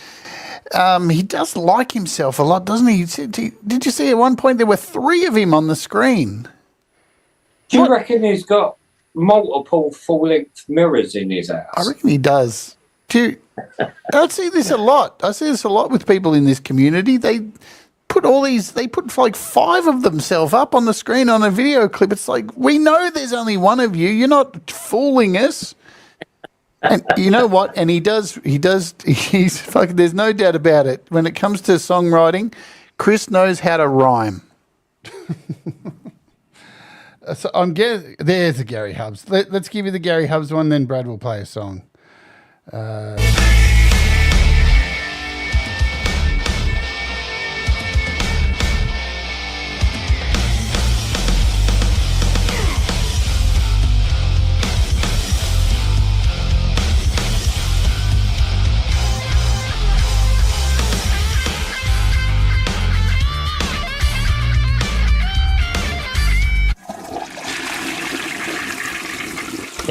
He does like himself a lot, doesn't he? Did you see at one point there were 3 of him on the screen? Do you reckon he's got multiple full-length mirrors in his house? I reckon he does. I see this a lot. I see this a lot with people in this community. They put like 5 of themselves up on the screen on a video clip. It's like, we know there's only one of you. You're not fooling us. And you know what? And he's fucking, there's no doubt about it. When it comes to songwriting, Chris knows how to rhyme. So I'm guessing there's the Gary Hubs. Let's give you the Gary Hubs one, then Brad will play a song.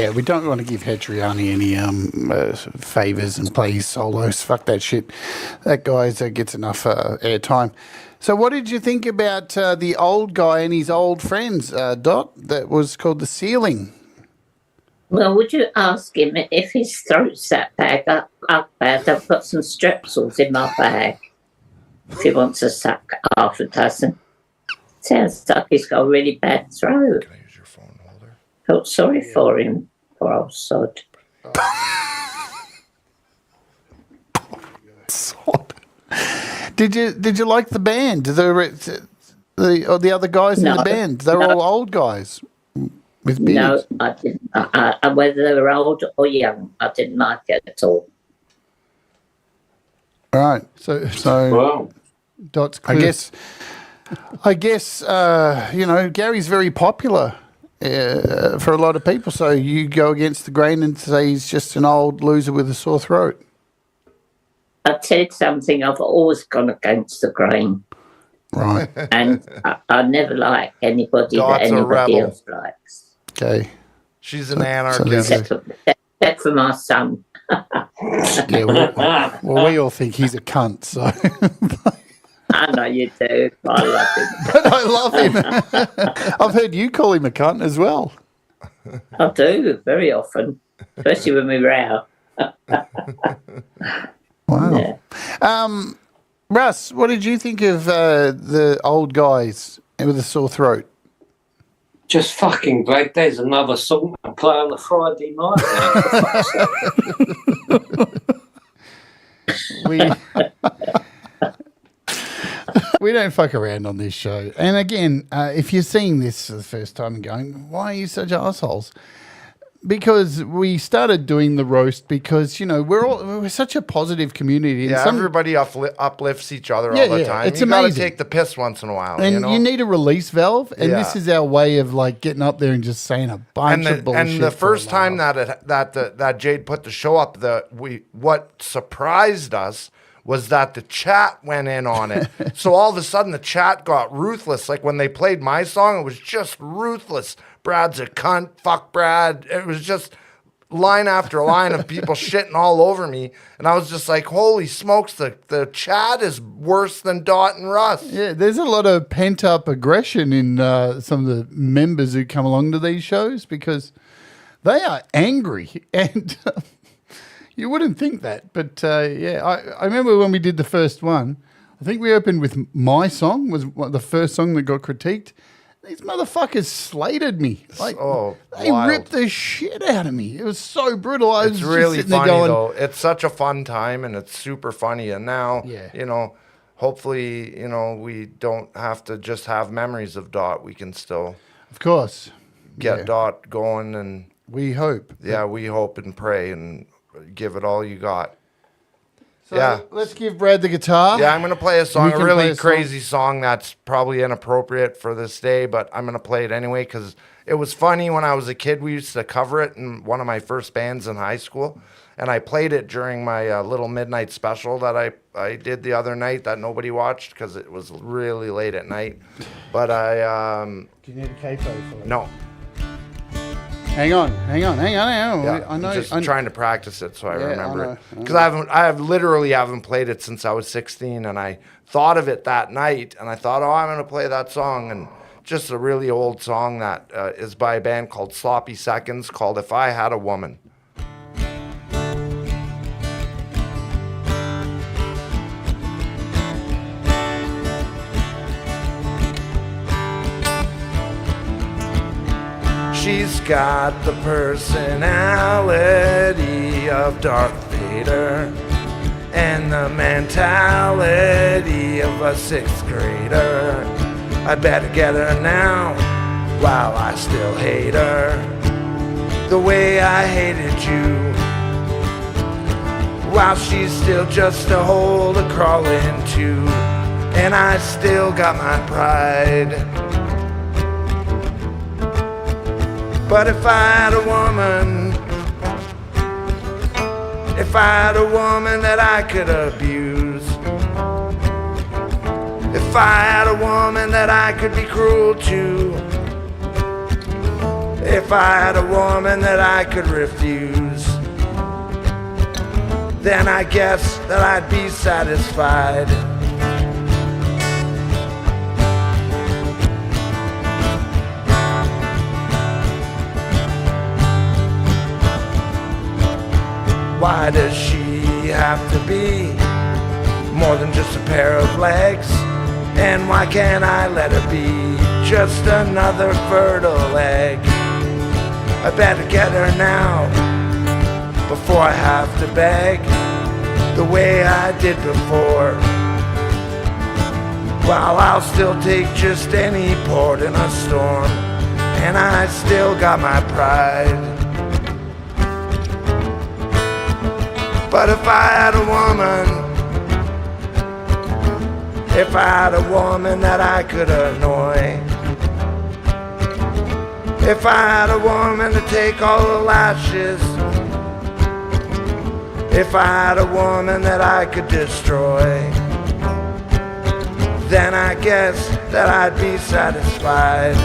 Yeah, we don't want to give Hetriani any favours and play his solos. Fuck that shit. That guy gets enough airtime. So what did you think about the old guy and his old friends, Dot, that was called The Ceiling? Well, would you ask him if his throat's that bad? Up bad. I've got some strepsils in my bag. If he wants to suck half a dozen. Sounds like he's got a really bad throat. Can I use your phone holder? Felt sorry for him, poor old sod. Did you like the band? The other guys in No, the band? They were all old guys with No, beards. I didn't. Whether they were old or young, I didn't like it at all. All right. So Well, Dot's clear. I guess Gary's very popular for a lot of people. So you go against the grain and say he's just an old loser with a sore throat. I said something. I've always gone against the grain, Right. and I never like anybody Dot's that a anybody rebel. else likes, Okay. She's an there's anarchist. except for my son. Yeah. Well, we all think he's a cunt. So I know you do. I love him. but I love him. I've heard you call him a cunt as well. I do very often, especially when we row. Wow. Yeah. Russ, what did you think of the old guys with a sore throat? just fucking glad there's another song to play on a Friday night. We don't fuck around on this show. And again, if you're seeing this for the first time and going, why are you such assholes? Because we started doing the roast because, you know, we're such a positive community. And Yeah, everybody uplifts each other all the time. It's you gotta amazing. take the piss once in a while. And you know? you need a release valve, and Yeah. this is our way of like getting up there and just saying a bunch of bullshit. And the for a first time laugh. that Jade put the show up, what surprised us was that the chat went in on it. So all of a sudden the chat got ruthless. Like when they played my song, it was just ruthless. Brad's a cunt, fuck Brad. It was just line after line of people shitting all over me. And I was just like, holy smokes, the chat is worse than Dot and Russ. Yeah, there's a lot of pent up aggression in some of the members who come along to these shows because they are angry and you wouldn't think that. But I remember when we did the first one, I think we opened with my song, was the first song that got critiqued. These motherfuckers slated me. Like, they wild. ripped the shit out of me. It was so brutal. I was It's just really sitting there funny going, though. It's such a fun time and it's super funny. And now, Yeah. you know, hopefully, you know, we don't have to just have memories of Dot. We can still Of course. get Yeah. Dot going, and We hope. we hope and pray and give it all you got. So Yeah. let's give Brad the guitar. Yeah, I'm gonna play a song, You a can really play a song. crazy song that's probably inappropriate for this day, but I'm gonna play it anyway because it was funny when I was a kid. We used to cover it in one of my first bands in high school, and I played it during my little midnight special that I did the other night that nobody watched because it was really late at night. But Do you need a capo for it? no, Hang on. yeah, I know. just trying to practice it so I Yeah, I remember know, it because I literally haven't played it since I was 16, and I thought of it that night, and I thought, oh, I'm gonna play that song, and just a really old song that is by a band called Sloppy Seconds called "If I Had a Woman." She's got the personality of Darth Vader and the mentality of a sixth grader. I better get her now while I still hate her the way I hated you, while she's still just a hole to crawl into, and I still got my pride. But if I had a woman, if I had a woman that I could abuse, if I had a woman that I could be cruel to, If I had a woman that I could refuse, then I guess that I'd be satisfied. Why does she have to be more than just a pair of legs? And why can't I let her be just another fertile egg? I better get her now before I have to beg the way I did before. Well, I'll still take just any port in a storm, and I still got my pride. But if I had a woman that I could annoy, if I had a woman to take all the lashes, if I had a woman that I could destroy, then I guess that I'd be satisfied.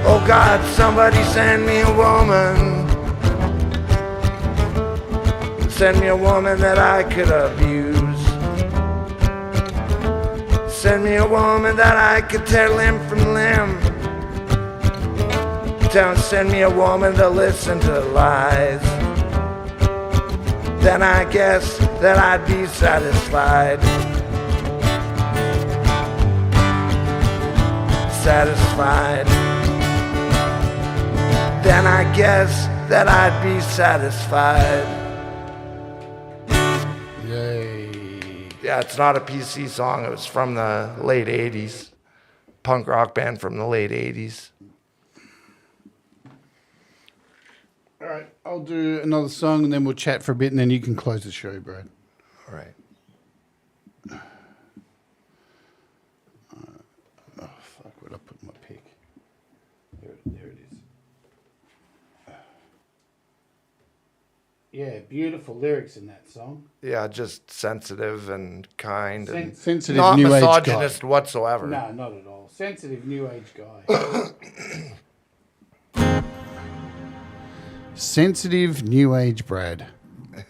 Oh God, somebody send me a woman. Send me a woman that I could abuse. Send me a woman that I could tear limb from limb. Send me a woman to listen to lies. Then I guess that I'd be satisfied. Satisfied. Then I guess that I'd be satisfied. Yay. Yeah, it's not a PC song. It was from the late 80s. Punk rock band from the late 80s. All right, I'll do another song and then we'll chat for a bit and then you can close the show, Brad. All right. Oh, fuck, where'd I put my pick? There it is. Yeah, beautiful lyrics in that song. Yeah, just sensitive and kind. And Sensitive not new age guy. misogynist whatsoever. No, not at all. Sensitive new age guy. Sensitive new age Brad.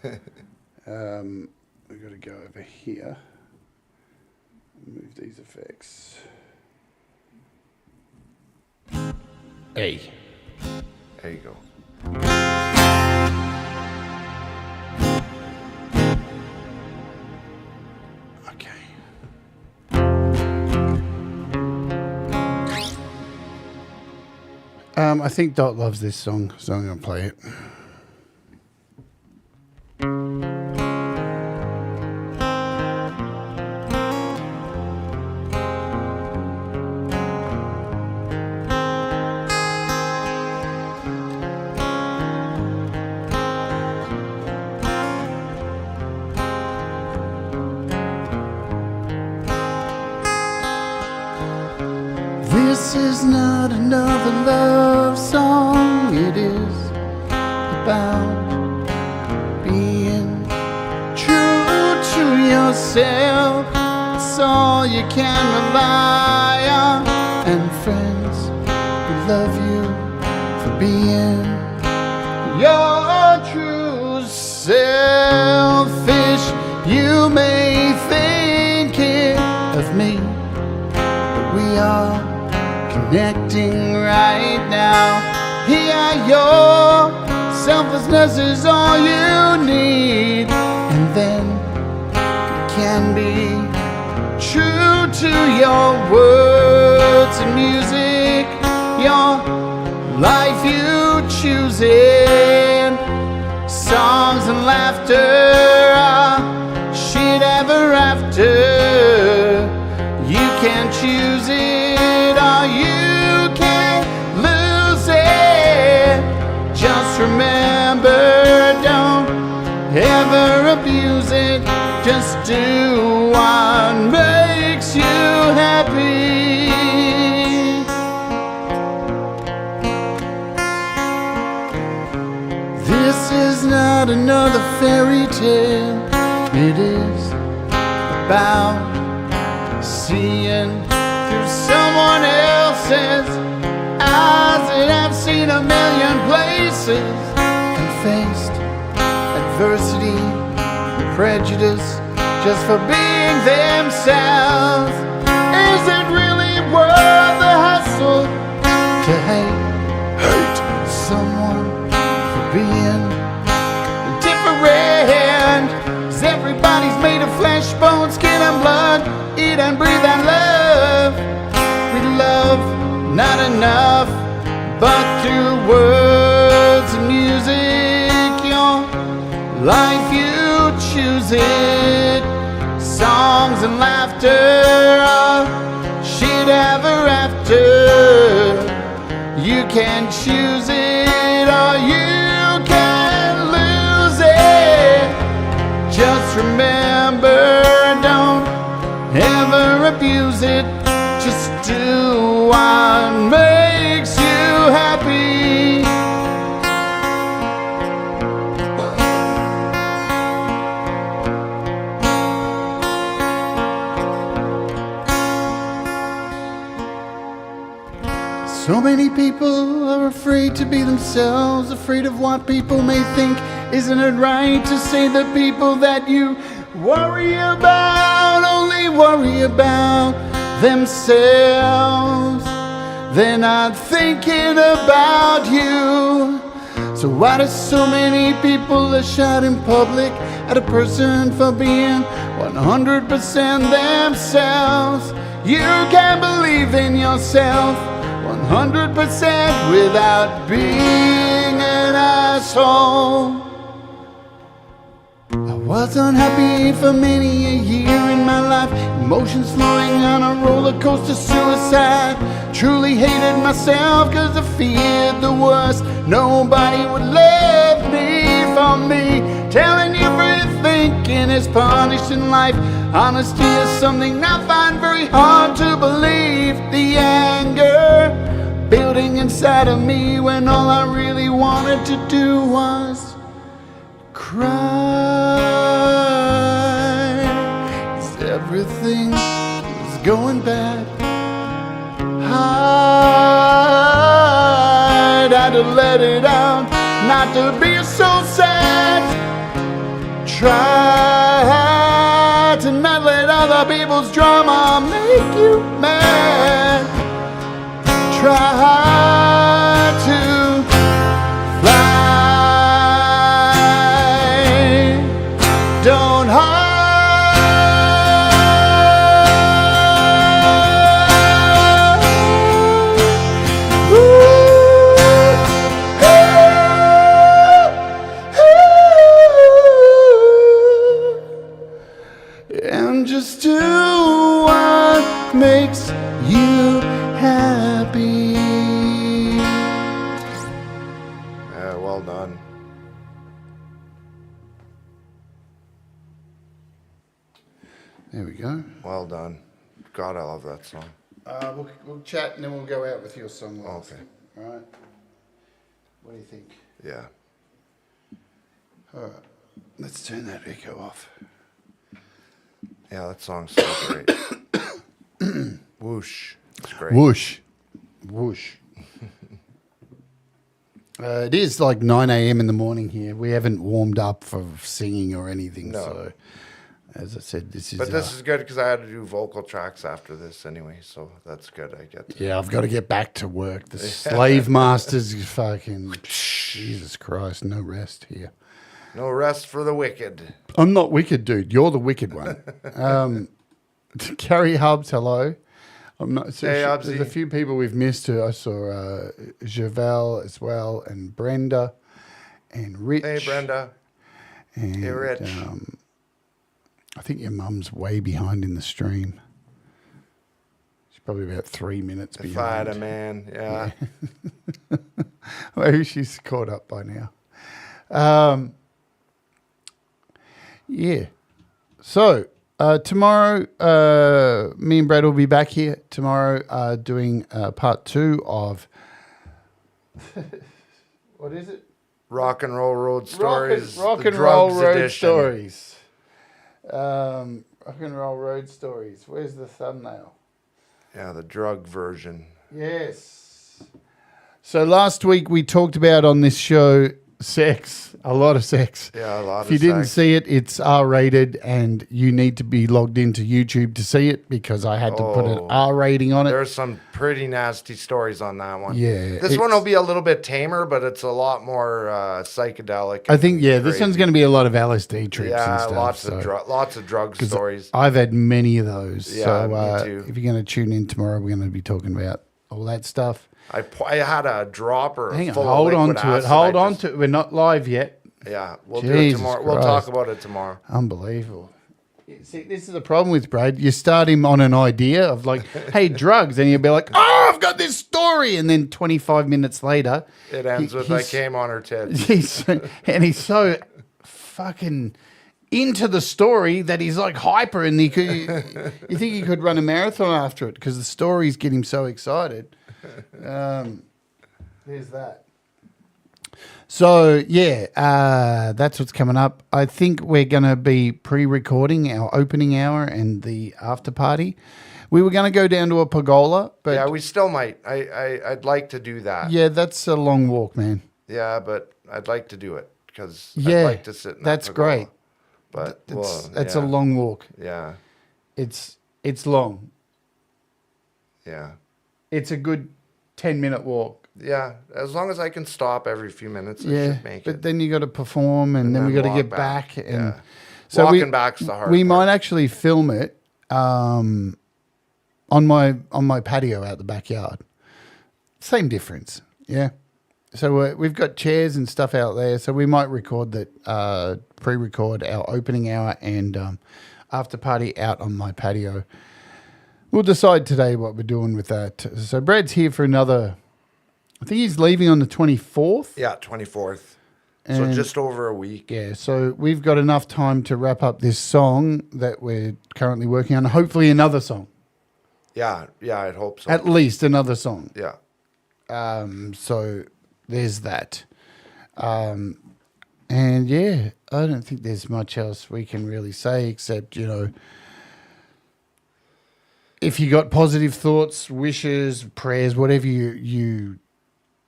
We've got to go over here. Move these effects. A. There you go. Okay. I think Dot loves this song, so I'm going to play it. This is not another love song. It is about being true to yourself. It's all you can rely on, and friends who love you for being your true selfish. You may think it of me, but we are connecting right now. Here, your selflessness is all you need, and then you can be true to your words and music, your life you choosing. Songs and laughter are shit ever after. You can choose it or you can lose it. Just remember, don't ever abuse it. Just do what makes you happy. This is not another fairy tale. It is about seeing through someone else's eyes that I've seen a million places and faced adversity and prejudice just for being themselves. Is it really worth the hustle to hate someone for being different? 'Cause everybody's made of flesh, bone, skin and blood. Eat and breathe and love. We love not enough, but through words and music, your life you choose it. Songs and laughter, shit ever after. You can choose it or you can lose it. Just remember, don't ever abuse it. Just do what makes you happy. So many people are afraid to be themselves, afraid of what people may think. Isn't it right to say the people that you worry about only worry about themselves? They're not thinking about you. So why do so many people are shot in public at a person for being 100% themselves? You can believe in yourself 100% without being an asshole. I was unhappy for many a year in my life, emotions flowing on a roller coaster, suicide. Truly hated myself 'cause I feared the worst. Nobody would love me for me. Telling you free thinking is punished in life. Honesty is something I find very hard to believe. The anger building inside of me when all I really wanted to do was cry. 'Cause everything was going bad. I had to let it out, not to be so sad. Try to not let other people's drama make you mad. Try to fly. Don't hide. And just do what makes you happy. Yeah, well done. There we go. Well done. God, I love that song. We'll chat and then we'll go out with your song. Okay. All right. What do you think? Yeah. All right. Let's turn that echo off. Yeah, that song's so great. Whoosh. It's great. Whoosh. Whoosh. It is like 9 a.m. in the morning here. We haven't warmed up for singing or anything. No. So, as I said, this is... But this is good because I had to do vocal tracks after this anyway, so that's good. I get to. Yeah, I've got to get back to work. The slave masters fucking... Jesus Christ, no rest here. No rest for the wicked. I'm not wicked, dude. You're the wicked one. Carrie Hubbs, hello. I'm not. So Hey, there's Hubbsy. a few people we've missed. I saw Javel as well, and Brenda, and Rich. Hey, Brenda. And, Hey, Rich. I think your mum's way behind in the stream. She's probably about 3 minutes If I had behind. a man, yeah. Maybe she's caught up by now. Yeah. So tomorrow, me and Brad will be back here tomorrow doing part 2 of what is it? Rock and Roll Road Stories. Rock the and Roll Drugs Road edition. Stories. Rock and Roll Road Stories. Where's the thumbnail? Yeah, the drug version. Yes. So last week we talked about on this show sex, a lot of sex. Yeah, a lot If you didn't see it, it's R-rated, and you need to be logged into YouTube to see it because I had to put an R rating on it. There's some pretty nasty stories on that one. Yeah, This one will be a little bit tamer, but it's a lot more psychedelic. I think, this crazy. one's going to be a lot of LSD trips and stuff. Lots of drug stories. I've had many of those. Yeah, so me too. if you're going to tune in tomorrow, we're going to be talking about all that stuff. I had a dropper. Hang on, full hold of on liquid to it. acid. Hold on to it. We're not live yet. Yeah, we'll do it Jesus tomorrow. We'll Christ. talk about it tomorrow. Unbelievable. See, this is the problem with Brad. You start him on an idea of like, hey, drugs, and he'll be like, oh, I've got this story. And then 25 minutes later, It ends with I came on her tits. he's so fucking into the story that he's like hyper, and you think he could run a marathon after it because the stories get him so excited. There's that. So that's what's coming up. I think we're going to be pre-recording our opening hour and the after party. We were going to go down to a pergola, but Yeah, we still might. I'd like to do that. yeah, that's a long walk, man. Yeah, but I'd like to do it because Yeah, I'd like to sit in that's that pergola. great. But That's a yeah. long walk. Yeah, It's long. yeah, It's a good 10-minute walk. yeah. As long as I can stop every few minutes, I Yeah, should make but it. then you got to perform, and then we got to walk get back. And Yeah. so Walking back's the hard we part. might actually film it on my patio out the backyard. Same difference, yeah. So we've got chairs and stuff out there, so we might record that, pre-record our opening hour and after party out on my patio. We'll decide today what we're doing with that. So Brad's here for another. I think he's leaving on the 24th. Yeah, 24th. So And- just over a week. Yeah, so we've got enough time to wrap up this song that we're currently working on. Hopefully another song. Yeah, I'd hope so. At least another song. Yeah. So there's that. And yeah, I don't think there's much else we can really say except, if you got positive thoughts, wishes, prayers, whatever you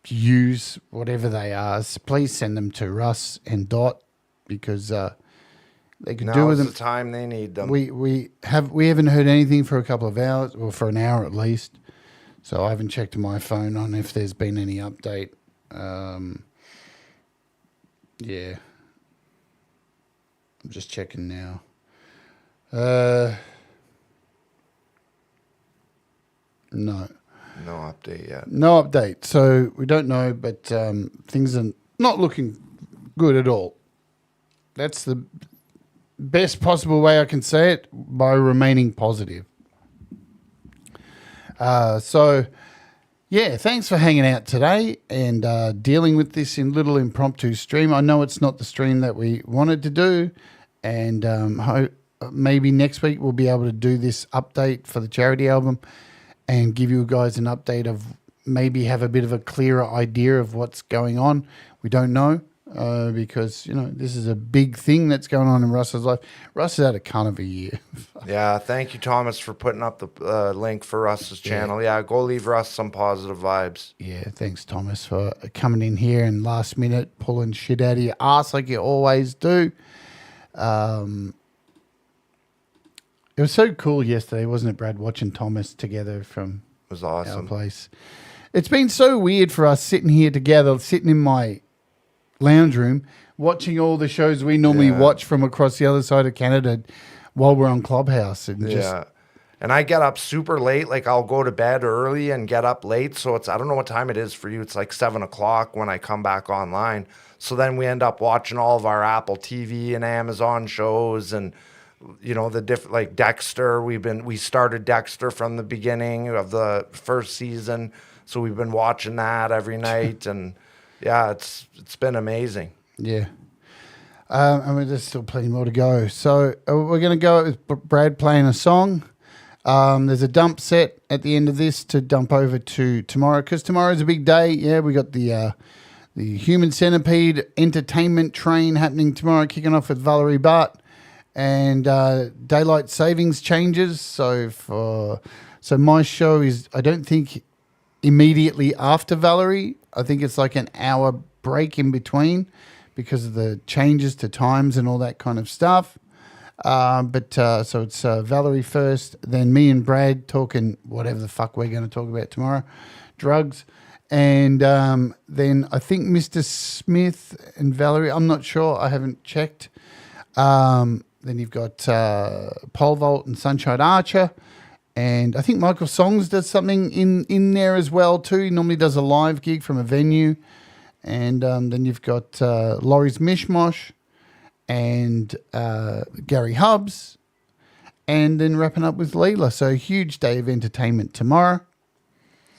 use, whatever they are, please send them to Russ and Dot because they could do Now with is them. the time they need them. We haven't heard anything for a couple of hours, or for an hour at least. So I haven't checked my phone on if there's been any update. Yeah, I'm just checking now. No. No update yet. No update. So we don't know, but things are not looking good at all. That's the best possible way I can say it, by remaining positive. So, yeah, thanks for hanging out today and dealing with this in little impromptu stream. I know it's not the stream that we wanted to do, and maybe next week we'll be able to do this update for the charity album and give you guys an update of maybe have a bit of a clearer idea of what's going on. We don't know because, this is a big thing that's going on in Russ's life. Russ has had a cunt of a year. Yeah, thank you, Thomas, for putting up the link for Russ's channel. Yeah, go leave Russ some positive vibes. Yeah, thanks, Thomas, for coming in here and last minute pulling shit out of your ass like you always do. It was so cool yesterday, wasn't it, Brad, watching Thomas together from It was our awesome. place. It's been so weird for us sitting here together, sitting in my lounge room, watching all the shows we normally watch from across the other side of Canada while we're on Clubhouse. And Yeah. And I get up super late. Like I'll go to bed early and get up late. So I don't know what time it is for you. It's like 7:00 when I come back online. So then we end up watching all of our Apple TV and Amazon shows and, the different, like Dexter. We started Dexter from the beginning of the first season. So we've been watching that every night. And yeah, it's been amazing. Yeah. And there's still plenty more to go. So we're going to go with Brad playing a song. There's a dump set at the end of this to dump over to tomorrow because tomorrow's a big day. Yeah, we got the Human Centipede entertainment train happening tomorrow, kicking off with R.I.P Dot. and daylight savings changes. So my show is, I don't think immediately after Valerie. I think it's like an hour break in between because of the changes to times and all that kind of stuff. So it's Valerie first, then me and Brad talking whatever the fuck we're going to talk about tomorrow, drugs. And then I think Mr. Smith and Valerie, I'm not sure, I haven't checked. Then you've got Pole Vault and Sunshine Archer. And I think Michael Songs does something in there as well too. He normally does a live gig from a venue. And then you've got Laurie's Mishmosh and Gary Hubbs. And then wrapping up with Leela. So a huge day of entertainment tomorrow.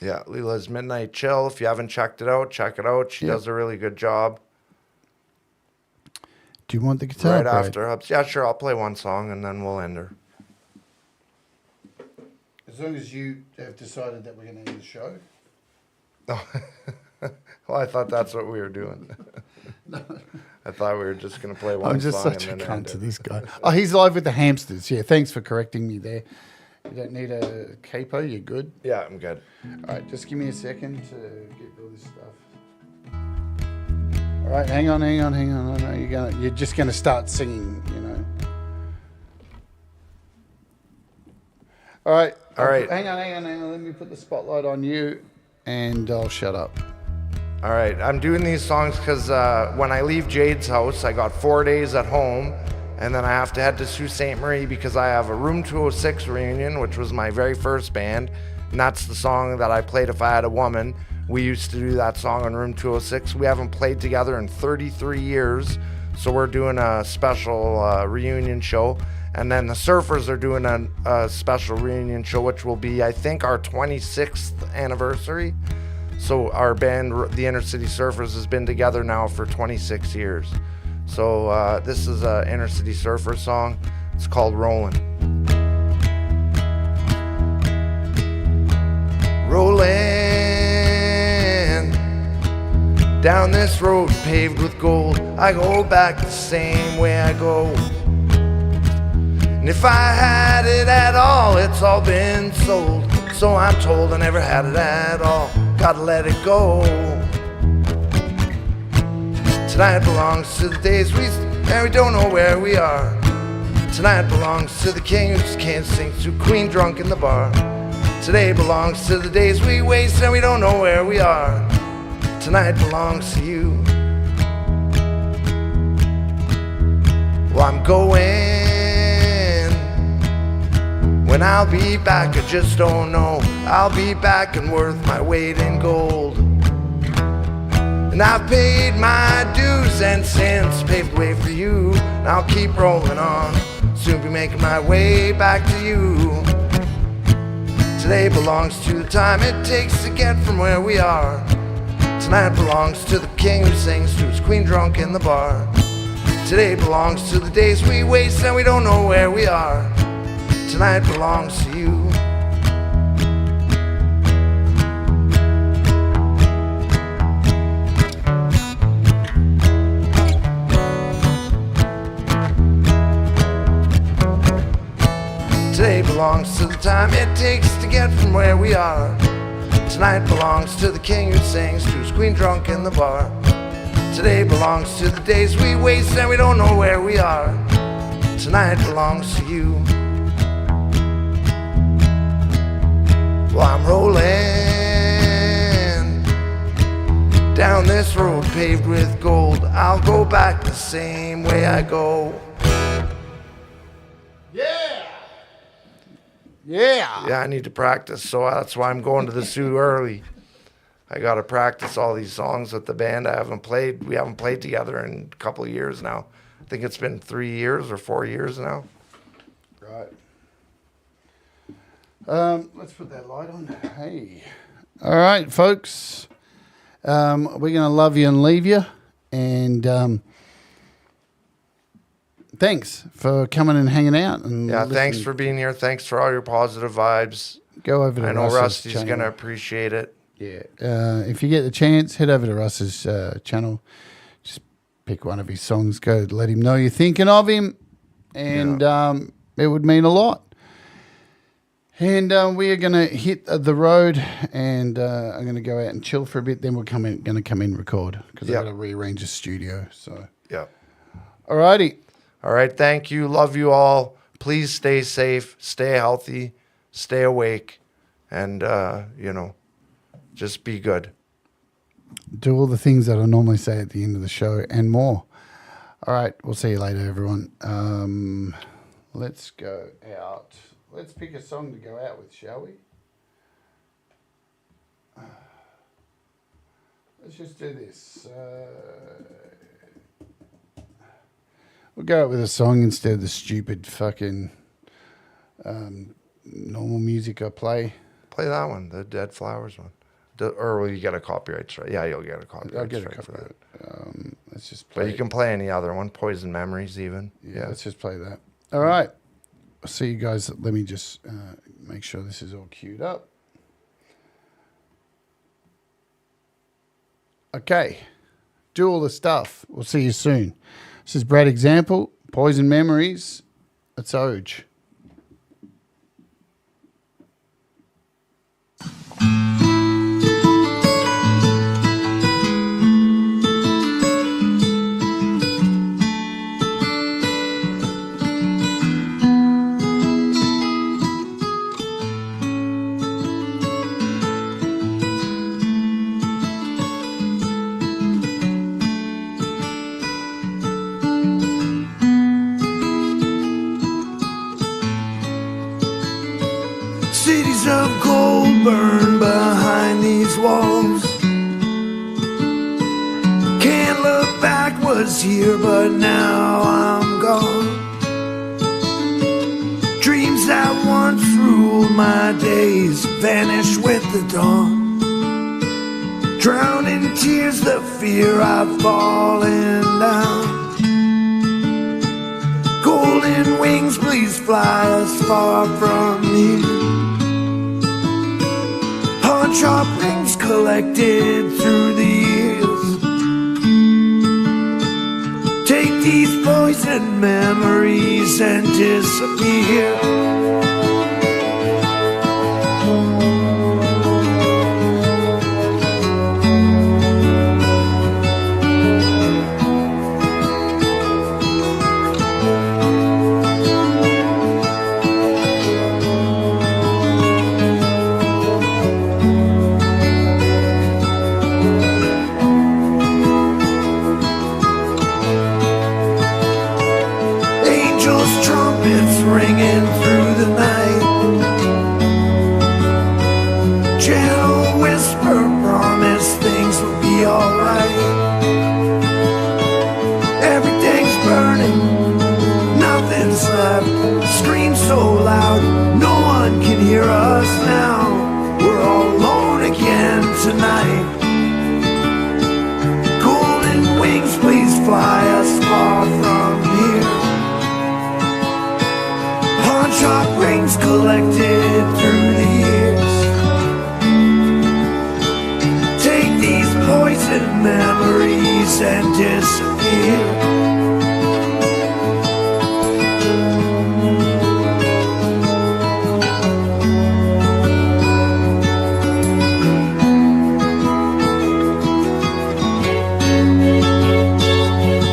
Yeah, Leela's Midnight Chill. If you haven't checked it out, check it out. She does a really good job. Do you want the guitar? Right Brad? after Hubbs. Yeah, sure. I'll play one song and then we'll end her. As long as you have decided that we're going to end the show. Oh. Well, I thought that's what we were doing. I thought we were just going to play one I'm just song such a and then cunt end to it. this guy. Oh, he's live with the hamsters. Yeah, thanks for correcting me there. You don't need a capo. You're good. Yeah, I'm good. All right, just give me a second to get all this stuff. All right, hang on. I know you're just gonna start singing, you know. All right. Hang on. Let me put the spotlight on you, and I'll shut up. All right, I'm doing these songs because when I leave Jade's house, I got 4 days at home, and then I have to head to Sault Ste. Marie because I have a Room 206 reunion, which was my very first band, and that's the song that I played If I Had a Woman. We used to do that song on Room 206. We haven't played together in 33 years, so we're doing a special reunion show. And then the Surfers are doing a special reunion show, which will be, I think, our 26th anniversary. So our band, the InnerCity Surfers, has been together now for 26 years. So this is a InnerCity Surfers song. It's called Rollin'. Rollin' down this road paved with gold, I go back the same way I go. And if I had it at all, it's all been sold. So I'm told I never had it at all. Gotta let it go. Tonight belongs to the days and we don't know where we are. Tonight belongs to the king who just can't sing to queen drunk in the bar. Today belongs to the days we waste and we don't know where we are. Tonight belongs to you. Well, I'm going. When I'll be back, I just don't know. I'll be back and worth my weight in gold. And I've paid my dues and since paved the way for you. And I'll keep rolling on, soon be making my way back to you. Today belongs to the time it takes to get from where we are. Tonight belongs to the king who sings to his queen drunk in the bar. Today belongs to the days we waste and we don't know where we are. Tonight belongs to you. Today belongs to the time it takes to get from where we are. Tonight belongs to the king who sings to his queen drunk in the bar. Today belongs to the days we waste and we don't know where we are. Tonight belongs to you. Well, I'm rolling down this road paved with gold. I'll go back the same way I go. Yeah, I need to practice, so that's why I'm going to the zoo early. I got to practice all these songs with the band. We haven't played together in a couple of years now. I think it's been 3 years or 4 years now. Right. Let's put that light on. Hey. All right, folks. We're going to love you and leave you. And thanks for coming and hanging out. And Yeah, listening. thanks for being here. Thanks for all your positive vibes. Go over to I know Russ's Rusty's channel. going to appreciate it. Yeah. If you get the chance, head over to Russ's channel. Just pick one of his songs. Go let him know you're thinking of him. and it would mean a lot. And we are going to hit the road, and I'm going to go out and chill for a bit. Then we're going to come in and record because I've got to rearrange the studio. So, Yeah. All righty. All right. Thank you. Love you all. Please stay safe, stay healthy, stay awake, and, just be good. Do all the things that I normally say at the end of the show and more. All right. We'll see you later, everyone. Let's go out. Let's pick a song to go out with, shall we? Let's just do this. We'll go out with a song instead of the stupid fucking normal music I play. Play that one, the Dead Flowers one. Or will you get a copyright strike? Yeah, you'll get a copyright I'll get a strike for copyright. that. Let's just play. But you can play any other one, Poison Memories even. Yeah, let's just play that. All right. I'll see you guys. Let me just make sure this is all queued up. Okay. Do all the stuff. We'll see you soon. This is Brad Example, Poison Memories. It's Oj. Cities of gold burn behind these walls. Can't look back, was here, but now I'm gone. Dreams that once ruled my days vanish with the dawn. Drown in tears the fear I've fallen down. Golden wings, please fly us far from here. Pawn-shop rings collected through the years. Take these poison memories and disappear. Ringing through the night. Gentle whisper, promise things will be alright. Everything's burning, nothing's left. Scream so loud, no one can hear us now. We're all alone again tonight. Golden wings, please fly us far from here. Pawn-shop rings collected through the years. Take these poison memories and disappear.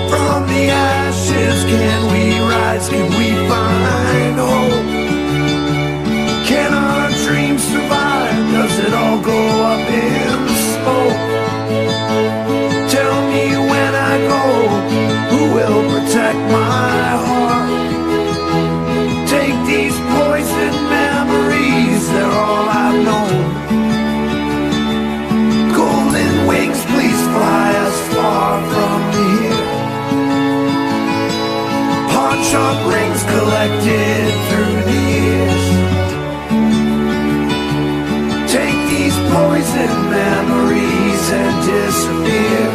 From the ashes, can we rise? Can we find hope? Can our dreams survive? Does it all go up in smoke? Tell me when I go, who will protect my heart? Take these poison memories, they're all I've known. Golden wings, please fly us far from here. Pawn-shop rings collected through the years. Take these poison memories and disappear.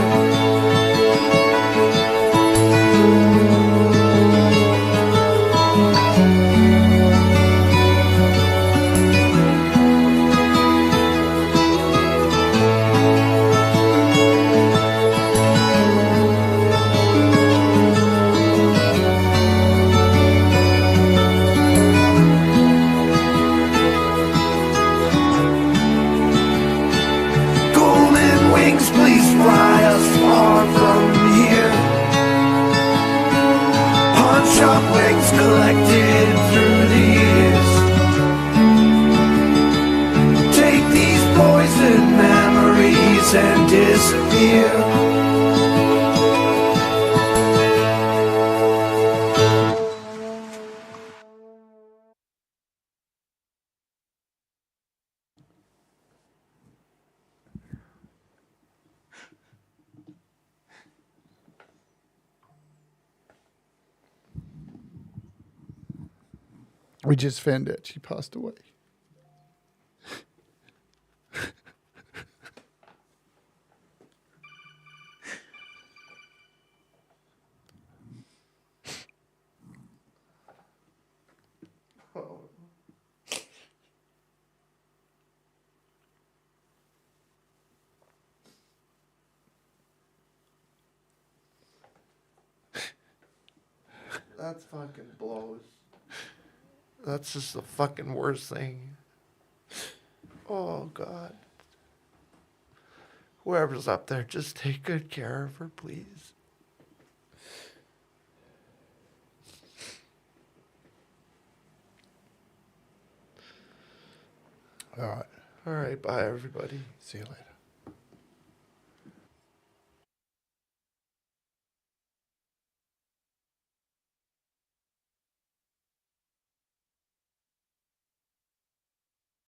good memories and disappear. We just found out she passed away. That's fucking blows. That's just the fucking worst thing. Oh, God. Whoever's up there, just take good care of her, please. All right. All right, bye, everybody. See you later.